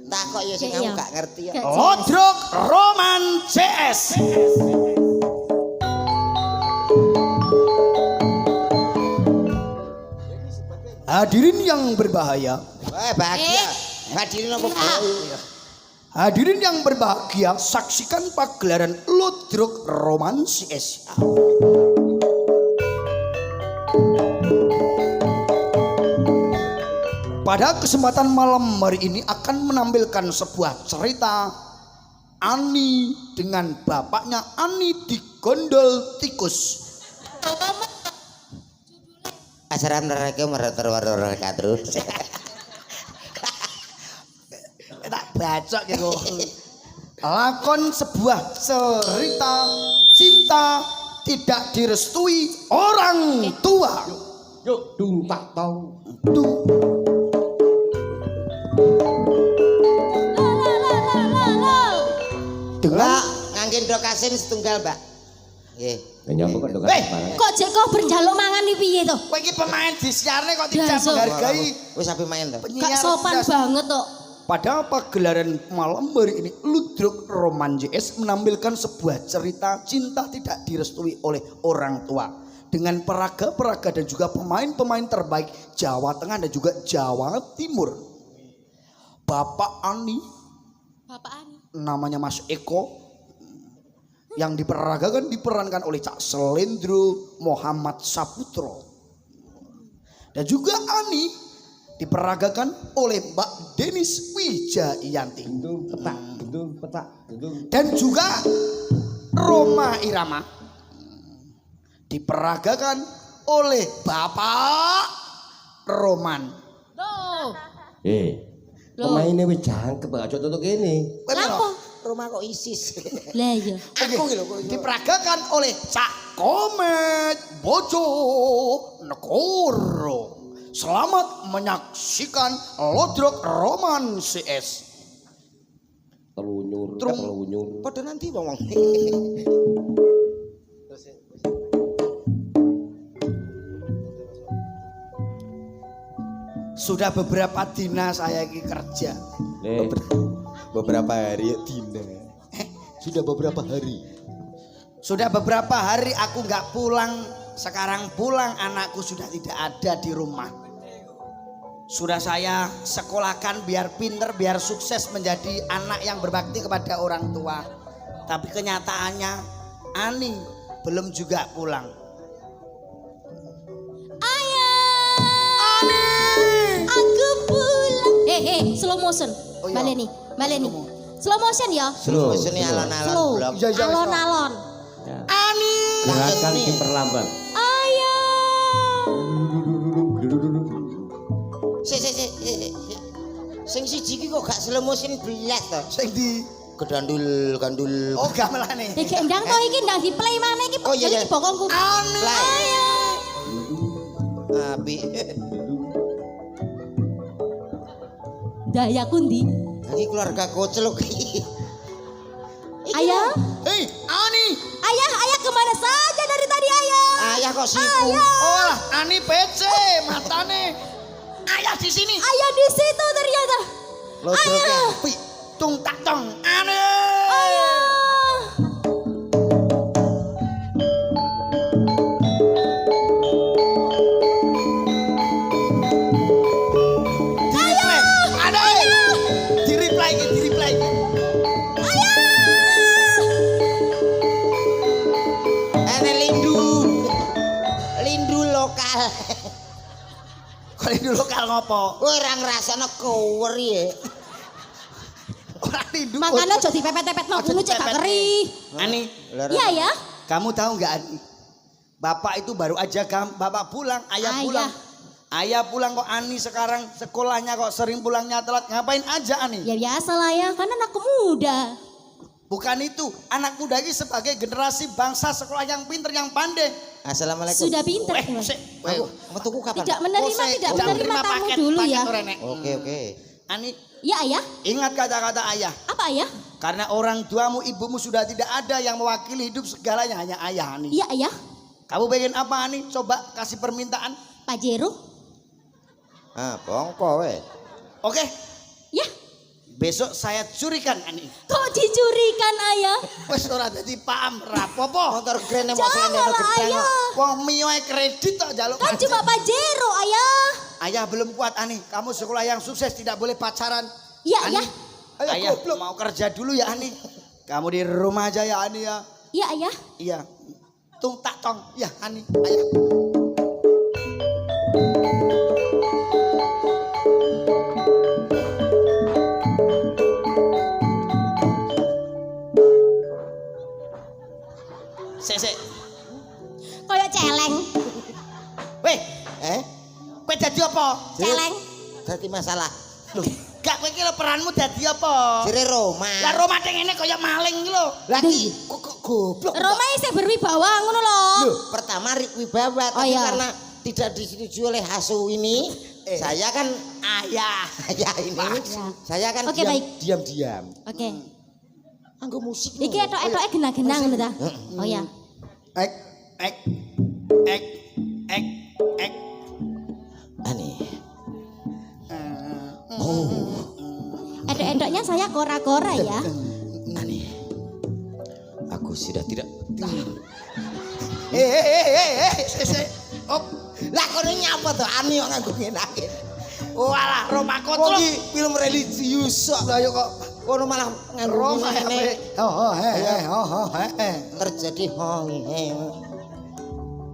Takok ya sing Iya. kamu gak ngerti ya. Gak Lodrok Roman CS. Hadirin yang berbahaya, Bahagia. Hadirin apa bau? hadirin yang berbahagia, saksikan pagelaran Lodrok Roman CS. Pada kesempatan malam hari ini akan menampilkan sebuah cerita Ani dengan bapaknya Ani digondol tikus. Asaran mereka meretor terus. Tak bacok ya kok. Lakon sebuah cerita cinta tidak direstui orang tua. Yuk, dung tak tau. Duh. Mbak, ngangge ndokasin setunggal, Mbak. Nggih. Nyapa kok ndok Weh, barang. Kok jek kok berjaluk mangan iki piye to? Kowe iki pemain disiarne kok tidak Dasar. menghargai Wis ape main to? Gak penyiar. sopan banget kok. Pada pagelaran malam hari ini Ludruk Roman JS menampilkan sebuah cerita cinta tidak direstui oleh orang tua dengan peraga-peraga dan juga pemain-pemain terbaik Jawa Tengah dan juga Jawa Timur. Bapak Ani, Bapak Ani. namanya Mas Eko, yang diperankan oleh Cak Selendro Muhammad Saputro, dan juga Ani diperagakan oleh Mbak Denis Wijayanti, Dung petak, dung petak, dung. dan juga Roma Irama diperagakan oleh Bapak Roman. Loh. Loh. Pemainnya wis jangkep aja tutuk kene. Lapo? Rumah kok ISIS. Lah iya. Aku iki lho kok. Diperagakan oleh Cak Komet Bojo Negoro. Selamat menyaksikan Ludruk Roman CS. Telunyur, Trung. telunyur. Padha nanti wong. Sudah beberapa dina saya iki kerja. Le, Beberapa hari ya Dina. Sudah beberapa hari. Sudah beberapa hari aku nggak pulang. Sekarang pulang anakku sudah tidak ada di rumah. Sudah saya sekolahkan biar pinter, biar sukses menjadi anak yang berbakti kepada orang tua. Tapi kenyataannya Ani belum juga pulang. Ayah. Ani. Aku pulang. Slow motion. Oh, iya. Baleni, baleni. Slow motion ya. slow. Wis ini alon-alon Slow. blok. Iya, iya, Alon-alon. Ya. Ani. Gerakan diperlambat. Ayah. Sing siji iki kok gak slow motion blas to. Sing di Gandul. oh gamelane. Iki ndang to iki ndang di play maneh iki. Oh, iya, iya. Iki bokongku. Ani. Play. Ayah. Api. Dayaku ndi? Iki keluarga koceluk. Ayah. Hei, Ani. Ayah kemana saja dari tadi ayah? Ayah kok siku. Oh, lah, Ani PC matane. Ayah di sini. Ayah di situ ternyata. Ludruknya. Pi, tung tak tong. Ani. Ayah. Ada. Di reply iki, di reply iki. Ene lindu lokal. Kok ini lokal ngopo? Kowe ora ngrasakno kower ya. Ora lindu. Makanya aja dipepet-pepet no ngono cek gak keri. Ani, Iya ya. kamu tahu nggak Ani? Bapak itu baru aja bapak pulang, ayah Ayah. pulang. Ayah pulang kok Ani sekarang sekolahnya kok sering pulangnya telat. Ngapain aja Ani? Ya biasa lah ya, kan anakku muda. Bukan itu, anak muda ini sebagai generasi bangsa sekolah yang pinter, yang pandai. Assalamualaikum. Sudah pinter. Aku metuku kapan? Tidak menerima, tidak menerima tamu dulu ya. Oke. Ani, Ya ayah, ingat kata-kata ayah. apa ayah? Karena orang tuamu, ibumu sudah tidak ada yang mewakili hidup segalanya, hanya ayah Ani. Iya ayah, Kamu pengen apa Ani? Coba kasih permintaan. Pak Jero. Ah, bongko we. Oke, Ya, besok saya curikan Ani. kok dicurikan ayah? Wes ora dadi paham rapopo. Motor grene motor Janganlah ayah. Wong mioe kredit tok jaluk. Kan cuma Pak Jero ayah. Ayah belum kuat Ani. Kamu sekolah yang sukses tidak boleh pacaran. Iya Ani, ayah, ayah mau kerja dulu ya Ani. Kamu di rumah aja ya Ani ya. iya ayah. Iya. Tung tak tong. Ya Ani, ayah. Sek. Kayak celeng, Weh, Eh? kowe dadi apa? celeng. Dadi masalah. Gak kowe iki lho peranmu dadi apa? Jere Roma. Lah Roma teng ngene kaya maling iki lho. Lagi kok goblok. Roma isih berwibawa ngono lho. Loh, pertama wibawa Oh, tapi iya. karena tidak disetujui oleh Hasu ini, saya kan Ayah. ayah ini, Ya. saya kan Oke, baik. diam-diam. Oke. Anggo musik. Iki etok-etoke gena-gena ngono ta? Oh ya. Ek ek ek ek ek. Aneh. Etok-etoknya saya kora-kora ya. Aneh. Aku sudah tidak. Op. Lah kono nyapa to? Ani kok nganggo ngenake. Walah Roma Kok kotrok. iki film religius kok. Lah yo kok Kono malah nganggo Roma ngene. he. Terjadi honge.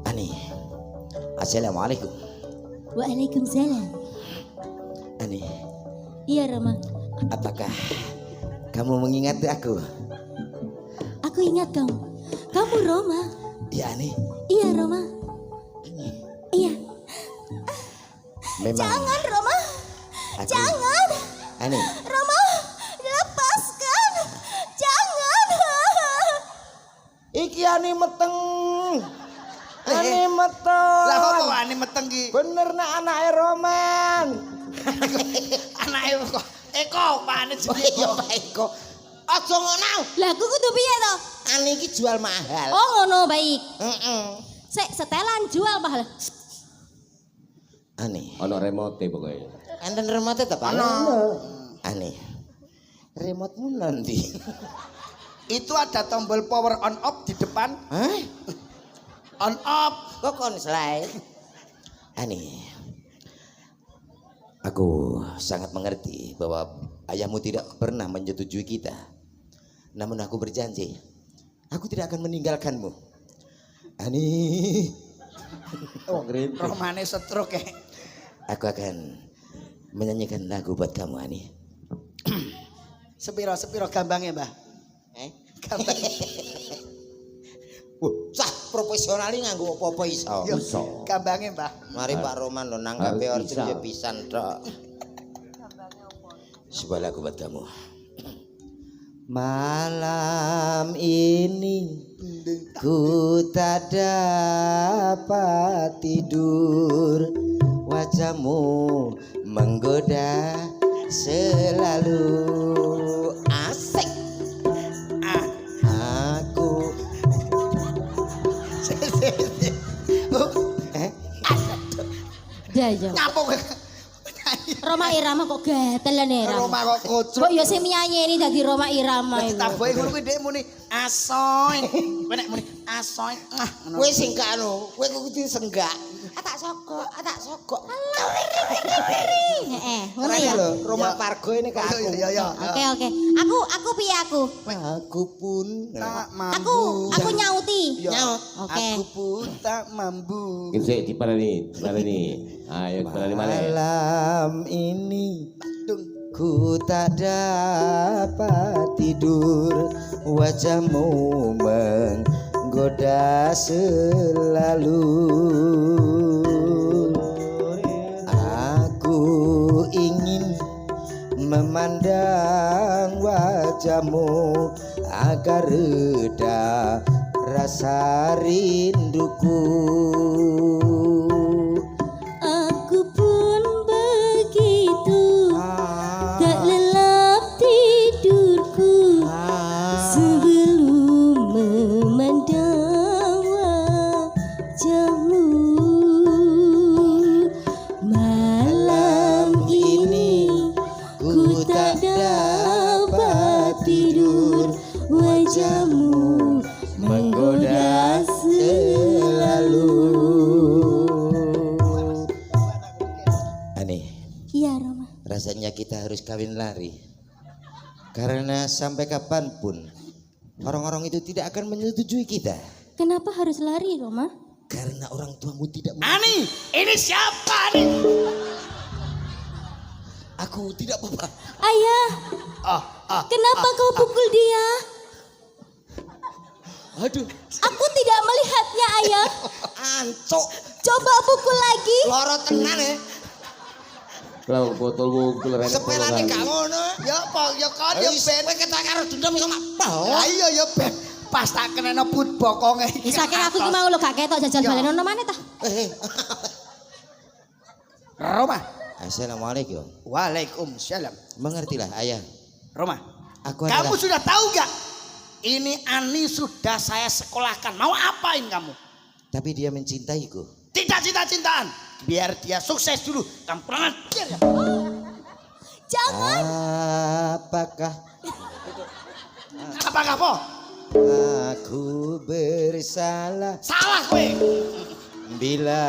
Ani. Assalamualaikum. Waalaikumsalam. Ani, Iya Roma. apakah kamu mengingat aku? Aku ingat kamu. Kamu Roma. Ya Ani, Iya Roma. Iya. memang Jangan Roma. aku. Jangan. Ani, Roma, lepaskan. Jangan. iki Ani meteng. Ani meteng. Lah kok wani meteng ki? Bener nak anake Roman. Anake kok Eko pane Oh iya jenenge. Pak Eko. Aja ngono. Lah aku kudu piye to? Ani iki jual mahal. Oh ngono baik. Heeh. Sik setelan jual mahal. Ani, Ono remote pokoknya. enten remote ta, Pak? Ani. Remote-mu nanti. Itu ada tombol power on off di depan. Hah? On off. Kok konslet? Ani. Aku sangat mengerti bahwa ayahmu tidak pernah menyetujui kita. Namun aku berjanji, aku tidak akan meninggalkanmu. Ani, Romane stroke ya. aku akan menyanyikan lagu buat kamu, Ani. Sepiro gambangnya, Mbah? Gambang. Sah profesional ini nganggo apa-apa iso. Yo, gambangnya, Mbah. Mari Pak Roman lo nanggape Harus order bisa. ya pisan tok. Sebuah lagu buat kamu. Malam ini ku tak dapat tidur, wajahmu menggoda selalu. Asik. Aku Jajan. Ngapa kowe? Roma Irama kok gatelan ya Rama. Roma kok kocok. Kok ya sing nyanyi ini dadi Roma Irama iku. Taboke ngono kuwi dhek muni asoy. Kowe nek muni asoy. Ngono. kowe sing gak anu, kowe kudu senggak. Tak sogok. Heeh, ngono ya. Lho, Roma Pargo ini ke aku. Ya. Oke. Aku piye aku? Aku pun Tak mampu. Aku nyauti. Ya. nyaut. Oke. Aku pun tak mampu. Mungkin sih diparani. Ayo diparani mana? Malam ini Dung. ku tak dapat tidur, wajahmu menggoda selalu. Aku ingin memandang wajahmu agar reda rasa rinduku. Aku pun begitu. Tak lelap tidurku sebelum memandang wajahmu. Malam ini ku tak dapat tidur, wajahmu menggoda selalu. Aneh, Iya Roma. rasanya kita harus kawin lari. Karena sampai kapanpun orang-orang itu tidak akan menyetujui kita. Kenapa harus lari Roma? Karena orang tuamu tidak Ani, ini siapa nih? Aku tidak apa-apa. Ayah, kenapa kau pukul dia? Aduh, Aku tidak melihatnya ayah. ancok. Coba pukul lagi. Loro tenan ya. Lah botol wungkul rene. Sepelane gak ngono. Ya apa ya kon ya ben. Kowe ketok karo dendam iso mak bawa. Lah iya ya ben. Pas tak keneno but bokonge. Wis saking aku ki mau lho gak ketok jajal Ya. balen ono maneh ta. Roma. Assalamualaikum. Waalaikumsalam. Mengertilah ayah. Roma. Aku Kamu adalah sudah tahu gak? Ini Ani sudah saya sekolahkan. Mau apain kamu? tapi dia mencintaiku. Tidak cinta-cintaan. Biar dia sukses dulu. Kamu kurang ajar ya. Jangan. Apakah Apakah po? aku bersalah Salah kowe. bila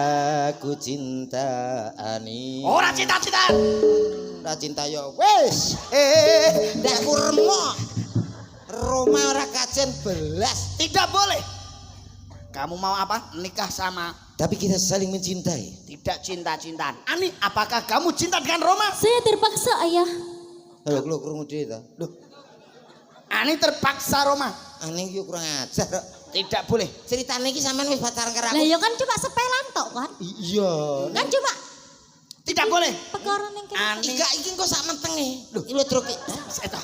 ku cinta Ani? Ora cinta-cintaan. Ora cinta ya wis. Ndak ku remuk. Roma ora kajen belas. Tidak boleh. Kamu mau apa? Nikah sama. Tapi kita saling mencintai. Tidak cinta-cintaan. Ani, apakah kamu cinta dengan Roma? Saya terpaksa ayah. Halo, kalau kurang ide ta. Loh. Ani terpaksa Roma. Aneh yo kurang ajar. Tidak boleh. Ceritane iki sampean wis pacaran karo Lah aku. ya kan cuma sepelan tok kan. Iya. Kan cuma Tidak boleh. perkara ning kene. Ani. Iki iki kok sak mentenge. Lho, iki lho truk. Eta.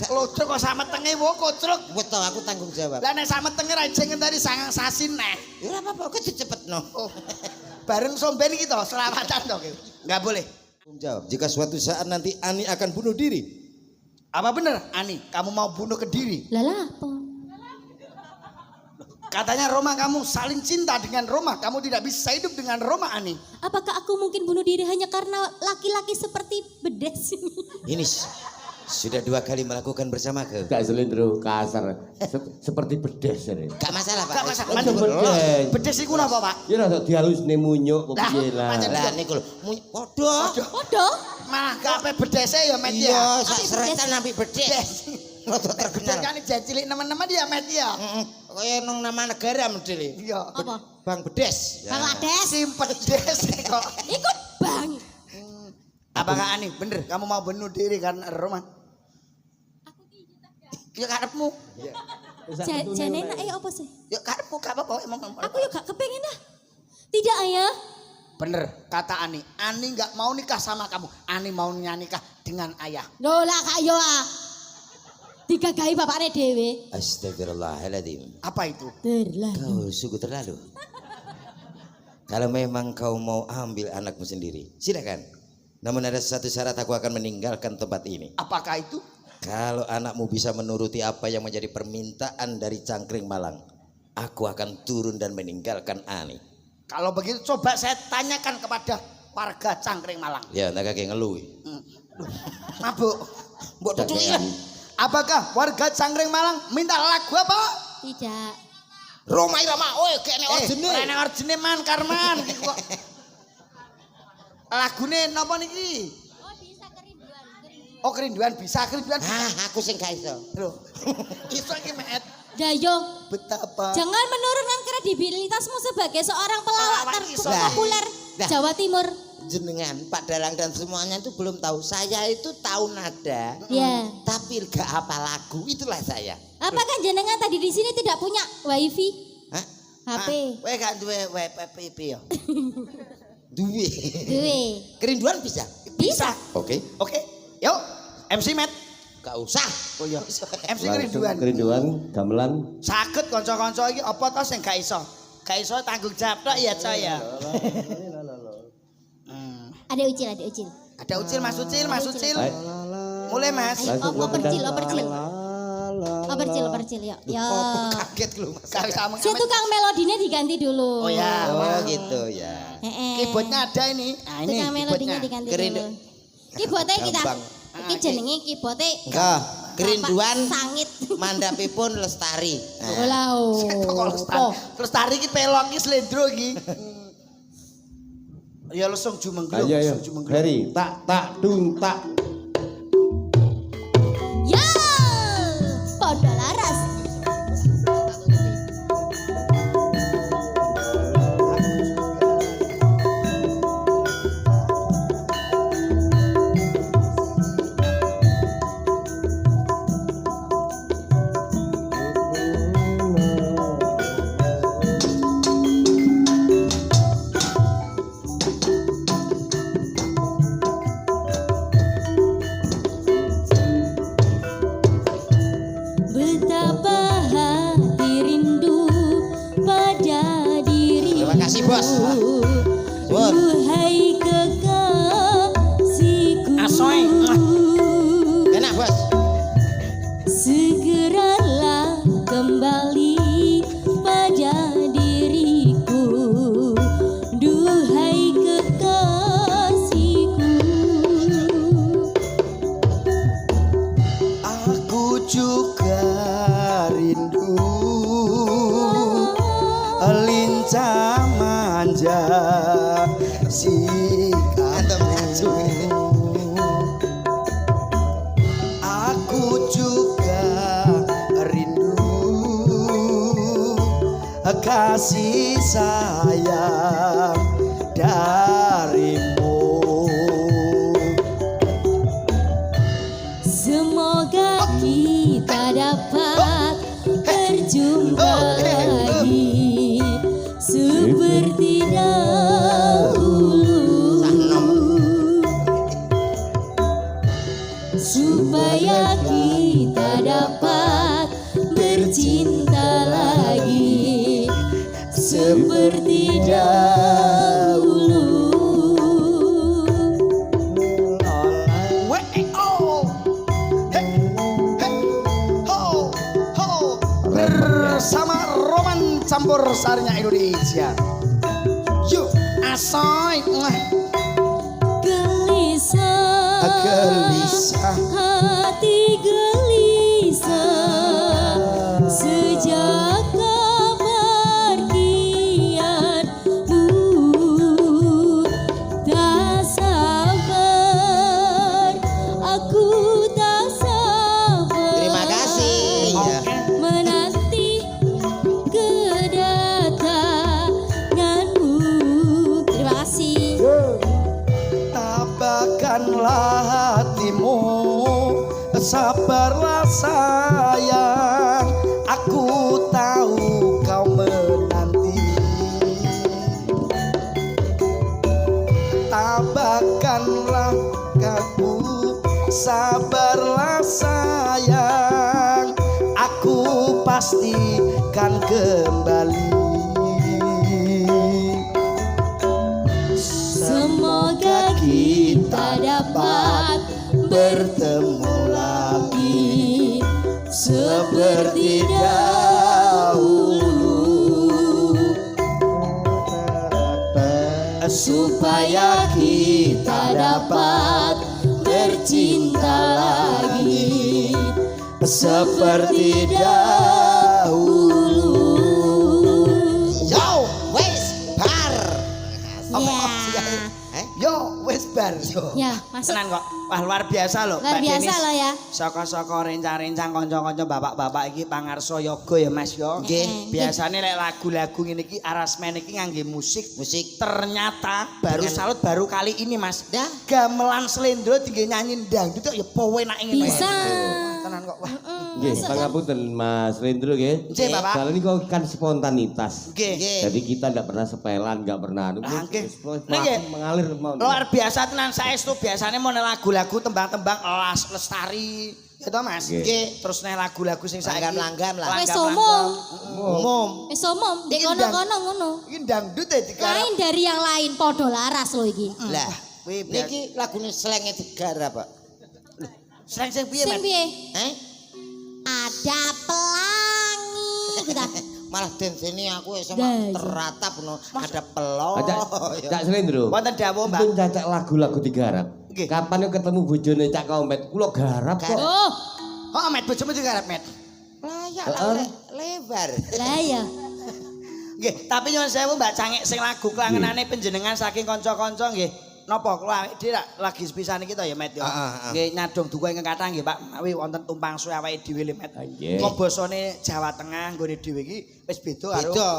Lodro kok sama tenge wo kocruk. Wes to aku tanggung jawab. Lah nek sama tenge ra jengen tadi sangang sasi neh. Ya ora apa-apa, kok dicepetno. Oh. Bareng somben iki to, selawatan to. Enggak boleh. Tanggung jawab. Jika suatu saat nanti Ani akan bunuh diri, Apa bener Ani, kamu mau bunuh ke diri? Lah lah apa? Katanya Roma kamu saling cinta dengan Roma. Kamu tidak bisa hidup dengan Roma Ani. Apakah aku mungkin bunuh diri hanya karena laki-laki seperti bedes ini? Ini sudah 2 kali melakukan bersama ke. Gak selindro kasar. Seperti bedes ini. Gak masalah, Pak. Gak masalah. Kan bedes. Bedes iku napa, Pak? Ya rada dihalusne munyuk kok Lah, piye lah. pancen Lah niku lho, padha. Podo? Malah kabeh bedese ya met ya. Iya, sak seretan sampai bedes. Rada Bedes terkenal. kan cilik teman-teman dia met ya. Heeh. Kaya nang nama negara medile. Iya. Apa? Bang Bedes. Bangladesh. Si pedes kok. Ikut bang. Apakah Ani bener kamu mau bunuh diri karena Roma? Ya karepmu. Jane enak apa sih? Ya karepmu gak apa-apa emang. Aku ya gak kepengen dah. Tidak ayah. Bener kata Ani. Ani nggak mau nikah sama kamu. Ani maunya nikah dengan ayah. Loh lah kak yo ah. Digagahi bapaknya dewe. Astagfirullahaladzim. Apa itu? Terlah. Kau sungguh terlalu. Kalau memang kau mau ambil anakmu sendiri, silakan. Namun ada satu syarat, aku akan meninggalkan tempat ini. Apakah itu? Kalau anakmu bisa menuruti apa yang menjadi permintaan dari Cangkring Malang, aku akan turun dan meninggalkan Ani. Kalau begitu coba saya tanyakan kepada warga Cangkring Malang. Ya, nak kakek ngeluh. Loh, mabuk. Mbok tutuki lah. Apakah warga Cangkring Malang minta lagu apa? Tidak. Roma Irama, oi kene orjene. Rene orjene man karman. Iki kok. Lagune napa niki? Oh bisa kerinduan. Oh kerinduan bisa kerinduan. Ah, aku sing gak iso. Loh. Iso iki met. Dayong. Betapa. Jangan menurunkan kredibilitasmu sebagai seorang pelawak Pelawak iso. terpopuler Nah. Jawa Timur. Jenengan Pak Dalang dan semuanya itu belum tahu. Saya itu tahu nada, Ya. tapi gak apa lagu. Itulah saya. Apakah jenengan tadi di sini tidak punya wifi? Hah? HP? Kowe gak duwe WPP ya? Duwe. Duwe. Kerinduan bisa? Bisa. Oke. Oke. Yuk, MC Met. Gak usah. Oh iya. MC Langsung kerinduan. kerinduan gamelan. Saged kanca-kanca iki apa to sing gak iso? Gak iso tanggung jawab tok ya, Coy ya. Ada ucil, ada ucil. Ada Ucil, Mas Ucil, Mas Ucil. Ayo. Mulai Mas. Ayo, Langsung opercil, kemudian. opercil. Opercil, yuk. Yo. Kaget lu Mas. Gak usah Si tukang melodinya diganti dulu. Oh ya. Oh gitu ya. Keyboardnya ada ini. Nah ini Tukang melodinya keyboardnya. diganti Kerindu. dulu. Keyboardnya kita. Gampang. Iki jenenge keyboardnya. Enggak. Kerinduan Sangit. mandapipun lestari. Nah. Olah. Kok lestari. Lestari iki pelok iki slendro iki. Ya langsung jumenglung. Ayo ayo. Jumenglung. Heri, tak dung tak. Ya. Podo laras. juga rindu lincah manja sikapmu. Aku juga rindu kasih sayang darimu. Semoga kita dapat berjumpa lagi seperti dahulu, supaya kita dapat bercinta lagi seperti dahulu. Bersama Roman Campur Sarinya Indonesia. Yuk, asoy. Gelisah, Gelisah. hati gelisah sejak kepergianmu. Tak sabar, aku tak sabar. Terima kasih. Ya. Menanti kedatanganmu. Terima kasih. Tabahkanlah hatimu, sabarlah sayang. Aku tahu kau menanti. Tabahkanlah kamu, sabarlah sayang. Aku pastikan kembali. Semoga kita dapat bertemu lagi seperti dahulu, supaya kita dapat bercinta lagi seperti dahulu. Yo, wes bar. Yo, wes bar yo. Ya, masuk. Tenan kok. Wah, luar biasa loh. Luar Mbak biasa Denis. loh ya. Saka-saka rencang-rencang kanca-kanca bapak-bapak iki pangarsa yoga ya Mas yo. Nggih. Biasane lek lagu-lagu ngene iki arasmen iki ngangge musik. Musik. Ternyata baru Dengan- salut baru kali ini Mas. Dah. Gamelan slendro tinggi nyanyi dangdut kok ya powe enak ngene. Bisa. Tenan kok. Wah. Nggih, pangapunten Mas Rendro nggih. Nggih, Bapak. Soalnya ini kok kan spontanitas. Nggih. Nggih. Jadi kita enggak pernah sepelan, enggak pernah anu. Ah, nggih. Nggih. Mengalir mau. Luar biasa tenan saestu biasanya mau lagu-lagu tembang-tembang lestari. Ya toh Mas. Nggih. Terus nih lagu-lagu sing saiki Langgam-langgam lah. Wis umum. Umum. Wis umum, di Iki kono-kono ngono. Iki dangdut ya digarap. Lain dari yang lain podo laras loh iki. Lah, Wih, niki lagune slenge digarap, Pak. sing piye, Sing Mas? piye? Eh? Ada pelangi. Kita Malah densene aku sama Dah, iya. teratap no ada pelok. Cak, Ya. Cak Rendro. Wonten dawuh, Mbak. Pun cacak lagu-lagu digarap. Nggih. Kapan yo ketemu bojone Cak Kompet, kula garap kok. Oh, Oh, Met bojomu digarap, Met. Layak lah lebar. lah ya. Nggih, tapi nyuwun sewu Mbak Cangik sing lagu klangenane panjenengan saking kanca-kanca nggih. Napa kula awake dhewe lagi sepisan iki to ya, Met ya. Nggih nyadong duka ingkang kathah nggih, Pak. Mawi wonten tumpang suwe awake dhewe le, Met. Nggih. Kok basane Jawa Tengah nggone dhewe iki wis beda karo Beda.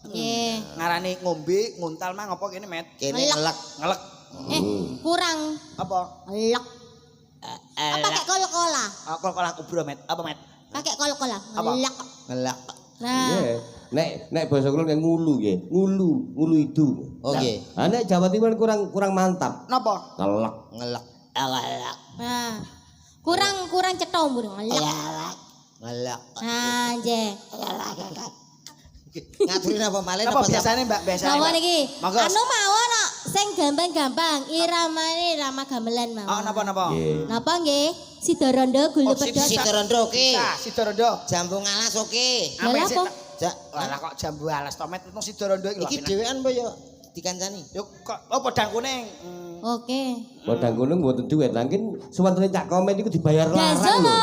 Nggih. ngarani ngombe, nguntal mah ngopo kene, Met? Kene Ngelek. ngelek. Ngelek. Kurang Apa? lek. Apa pakai kol-kola? Aku kolah kubro, Met. Apa, Met? Pakai kol-kola. Apa? Lek. Ngelek. Nah, Nggih. Nek basa kula nggih ngulu nggih. Ngulu itu. Oh nggih. Ah nek Jawa Timur kurang mantap. Napa? Kelek. Ngelek. nah. Kurang cetha mbur. Lek. Ngelek. Nah, nggih. Ngaturin apa malih Napa biasane, Mbak? Biasane. Napa Mbak? niki? Monggo. Anu mawon kok sing gampang-gampang, iramane irama gamelan mawon. Oh, napa? Nggih. Napa nggih? Sidorondo gulu Oh, pedos. Sidorondo oke. Nah, Sidorondo. Jambung alas oke. Lah Apa apa? sih? Jak. Lah kok jambu alas tomet itu Sidorondo iki lho. Iki dhewean apa ya dikancani? Yo kok oh podang kuning. Oke. Bodang gunung mboten duit. Lah nggih suwantene Cak Kompet iku dibayar larang Gazono. lho.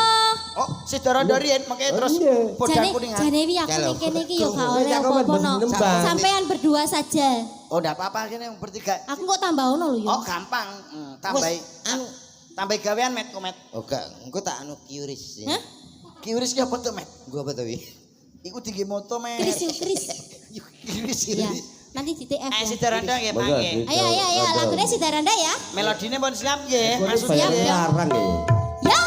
Oh, si Dorondoro riyen makanya terus podang Jane kuningan. jane wi aku Kalau. ning kene iki yo gak Tunggu, oleh Cak Komet apa-apa no. nembang. Sampean berdua saja. Oh, ndak apa-apa kene yang bertiga. Aku kok tambah ono lho yo. Oh, gampang. Tambahi anu tambahi gawean met komet. oh gak engko tak anu kiuris. Hah? Kiuris ki apa tuh met? Gua apa to wi? Iku tinggi moto met. Kris yo Kris. Kiuris. Iya. Nanti di TF. Si Ya. Dorondoro nggih Monggo, pangke. Gitu. Ayo ayo ayo lagune si Daranda ya. Melodine pun siap nggih. Kok Maksudnya bayar ya. larang ya. Yo.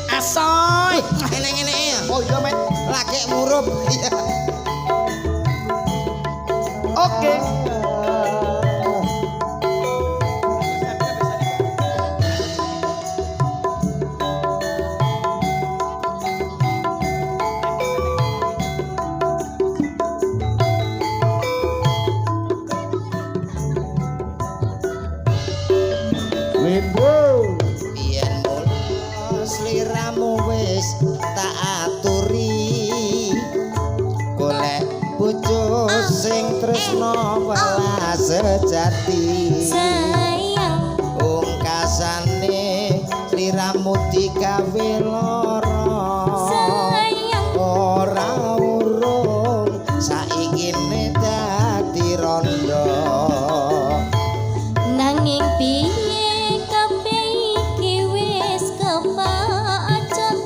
Asoy. Ngene-ngene ya. Oh iya met. Lagi murup. Iya. Oke. Lindo. Biyen mula sliramu wis tak aturi. Golek bojo sing tresna welas sejati. Sayang. Ungkasane sliramu digawe lara. Sayang. Ora urung saiki dadi rondo. Nanging piye kabeh iki wis kepacut.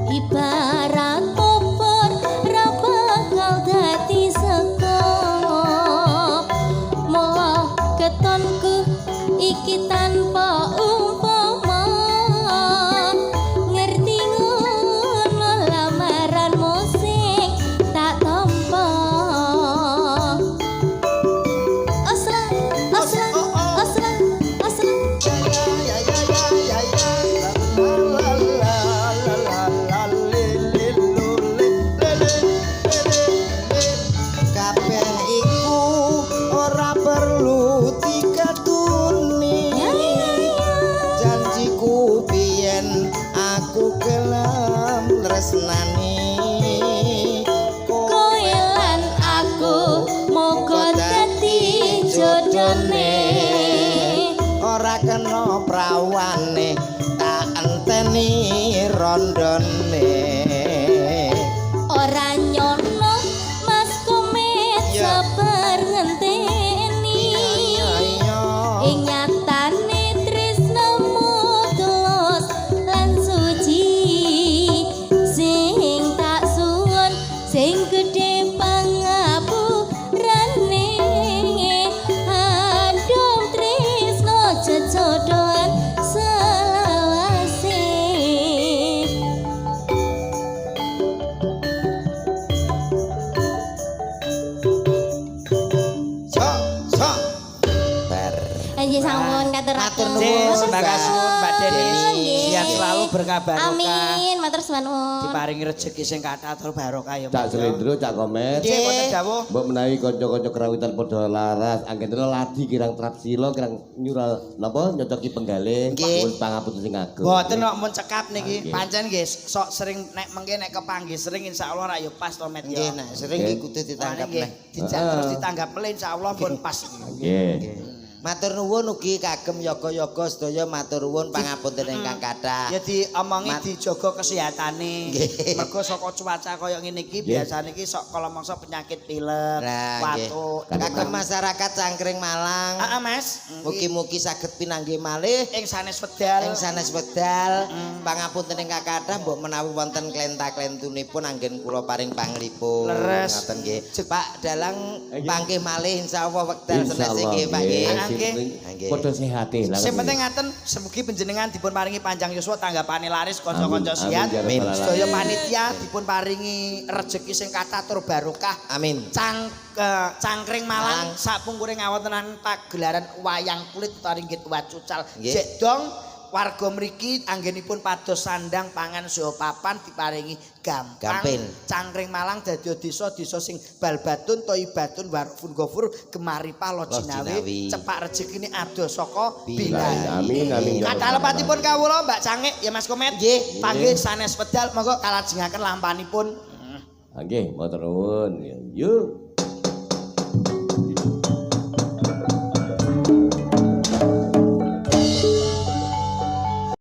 Ibarat obor ra bakal dadi sego. Mula ketonku iki tanpa umpama. Ngerti ngono lamaranmu sing tak tampa. Asla, asla, asla, asla. Kabeh iku ora perlu dikatuni. Ya, ya, ya. Janjiku biyen aku gelem tresnani. Kowe lan aku moga dadi jodone. Ora kena prawane tak enteni rondone. Ora nyono Mas Komet Ya. sabar ngenteni. Iya. Ing nyatane tresnamu tulus lan suci. Sing tak suwun sing gedhe pangapurane. Adom tresno jejodohan selawase. Sok, sok. Bar. Nggih sampun katuraken. Matur nuwun, Sembah suwun Mbak Deni. Nggih. Sehat selalu berkah barokah. Amin, matur suwun. Diparingi rezeki sing kathah tur barokah ya. Cak Slendro, Cak Komet. Nggih, wonten dawuh. Mbok menawi kanca-kanca kerawitan padha laras, anggen telu ladi kirang trapsila, kirang nyural napa nyocoki penggalih, Nggih. pun pangapunten sing agung. Mboten kok mun cekap niki. Nggih. Pancen nggih sok sering nek mengke nek kepanggih sering insyaallah ra yo pas to met yo. Nggih, nek sering Nggih. iki kudu ditangkap Nggih, neh. dijak terus ditanggap melih insyaallah pun pas. Nggih. Matur nuwun ugi kagem yoga-yoga sedaya matur nuwun pangapunten ingkang kathah. Ya diomongi dijaga kesehatane. Nggih. Mergo saka cuaca kaya ngene iki Nggih. biasane iki sok kala mangsa penyakit pilek, Nah, nggih. watuk. Kagem masyarakat Cangkring Malang, Heeh, Mas. mugi-mugi saged pinanggih malih Ing sanes wedal. ing sanes wedal pangapunten ingkang kathah mbok menawi wonten klenta-klentunipun anggen kula paring panglipun. Leres. Ngoten nggih. Pak Dalang panggih malih insyaallah wekdal senese nggih Pak nggih. nggih. Nggih. Padha sehate lah. Sing penting ngaten semugi panjenengan dipun paringi panjang yuswa tanggapane laris kanca-kanca Amin. siat. Amin, ya rabbal Sedaya alamin. panitia dipun paringi rejeki sing kathah tur barokah. Amin. Cangkring Malang sapungkure ngawontenan pagelaran wayang kulit utawi nggih wacucal. Nggih. Jek dong warga mriki anggenipun pados sandang pangan saha papan diparingi gampang. Gampil. Cangkring Malang dadi desa-desa sing balbatun toibatun warfun gofur gemaripah lo Jinawi. jinawi cepak rezekine ado saka Bilahi. bilahi. Amin, amin, ya Kata rabbal lepatipun kawula Mbak Cangik ya Mas Komet. Nggih. Panggih sanes pedal monggo kalajengaken lampanipun. Nggih, matur nuwun. Yuk.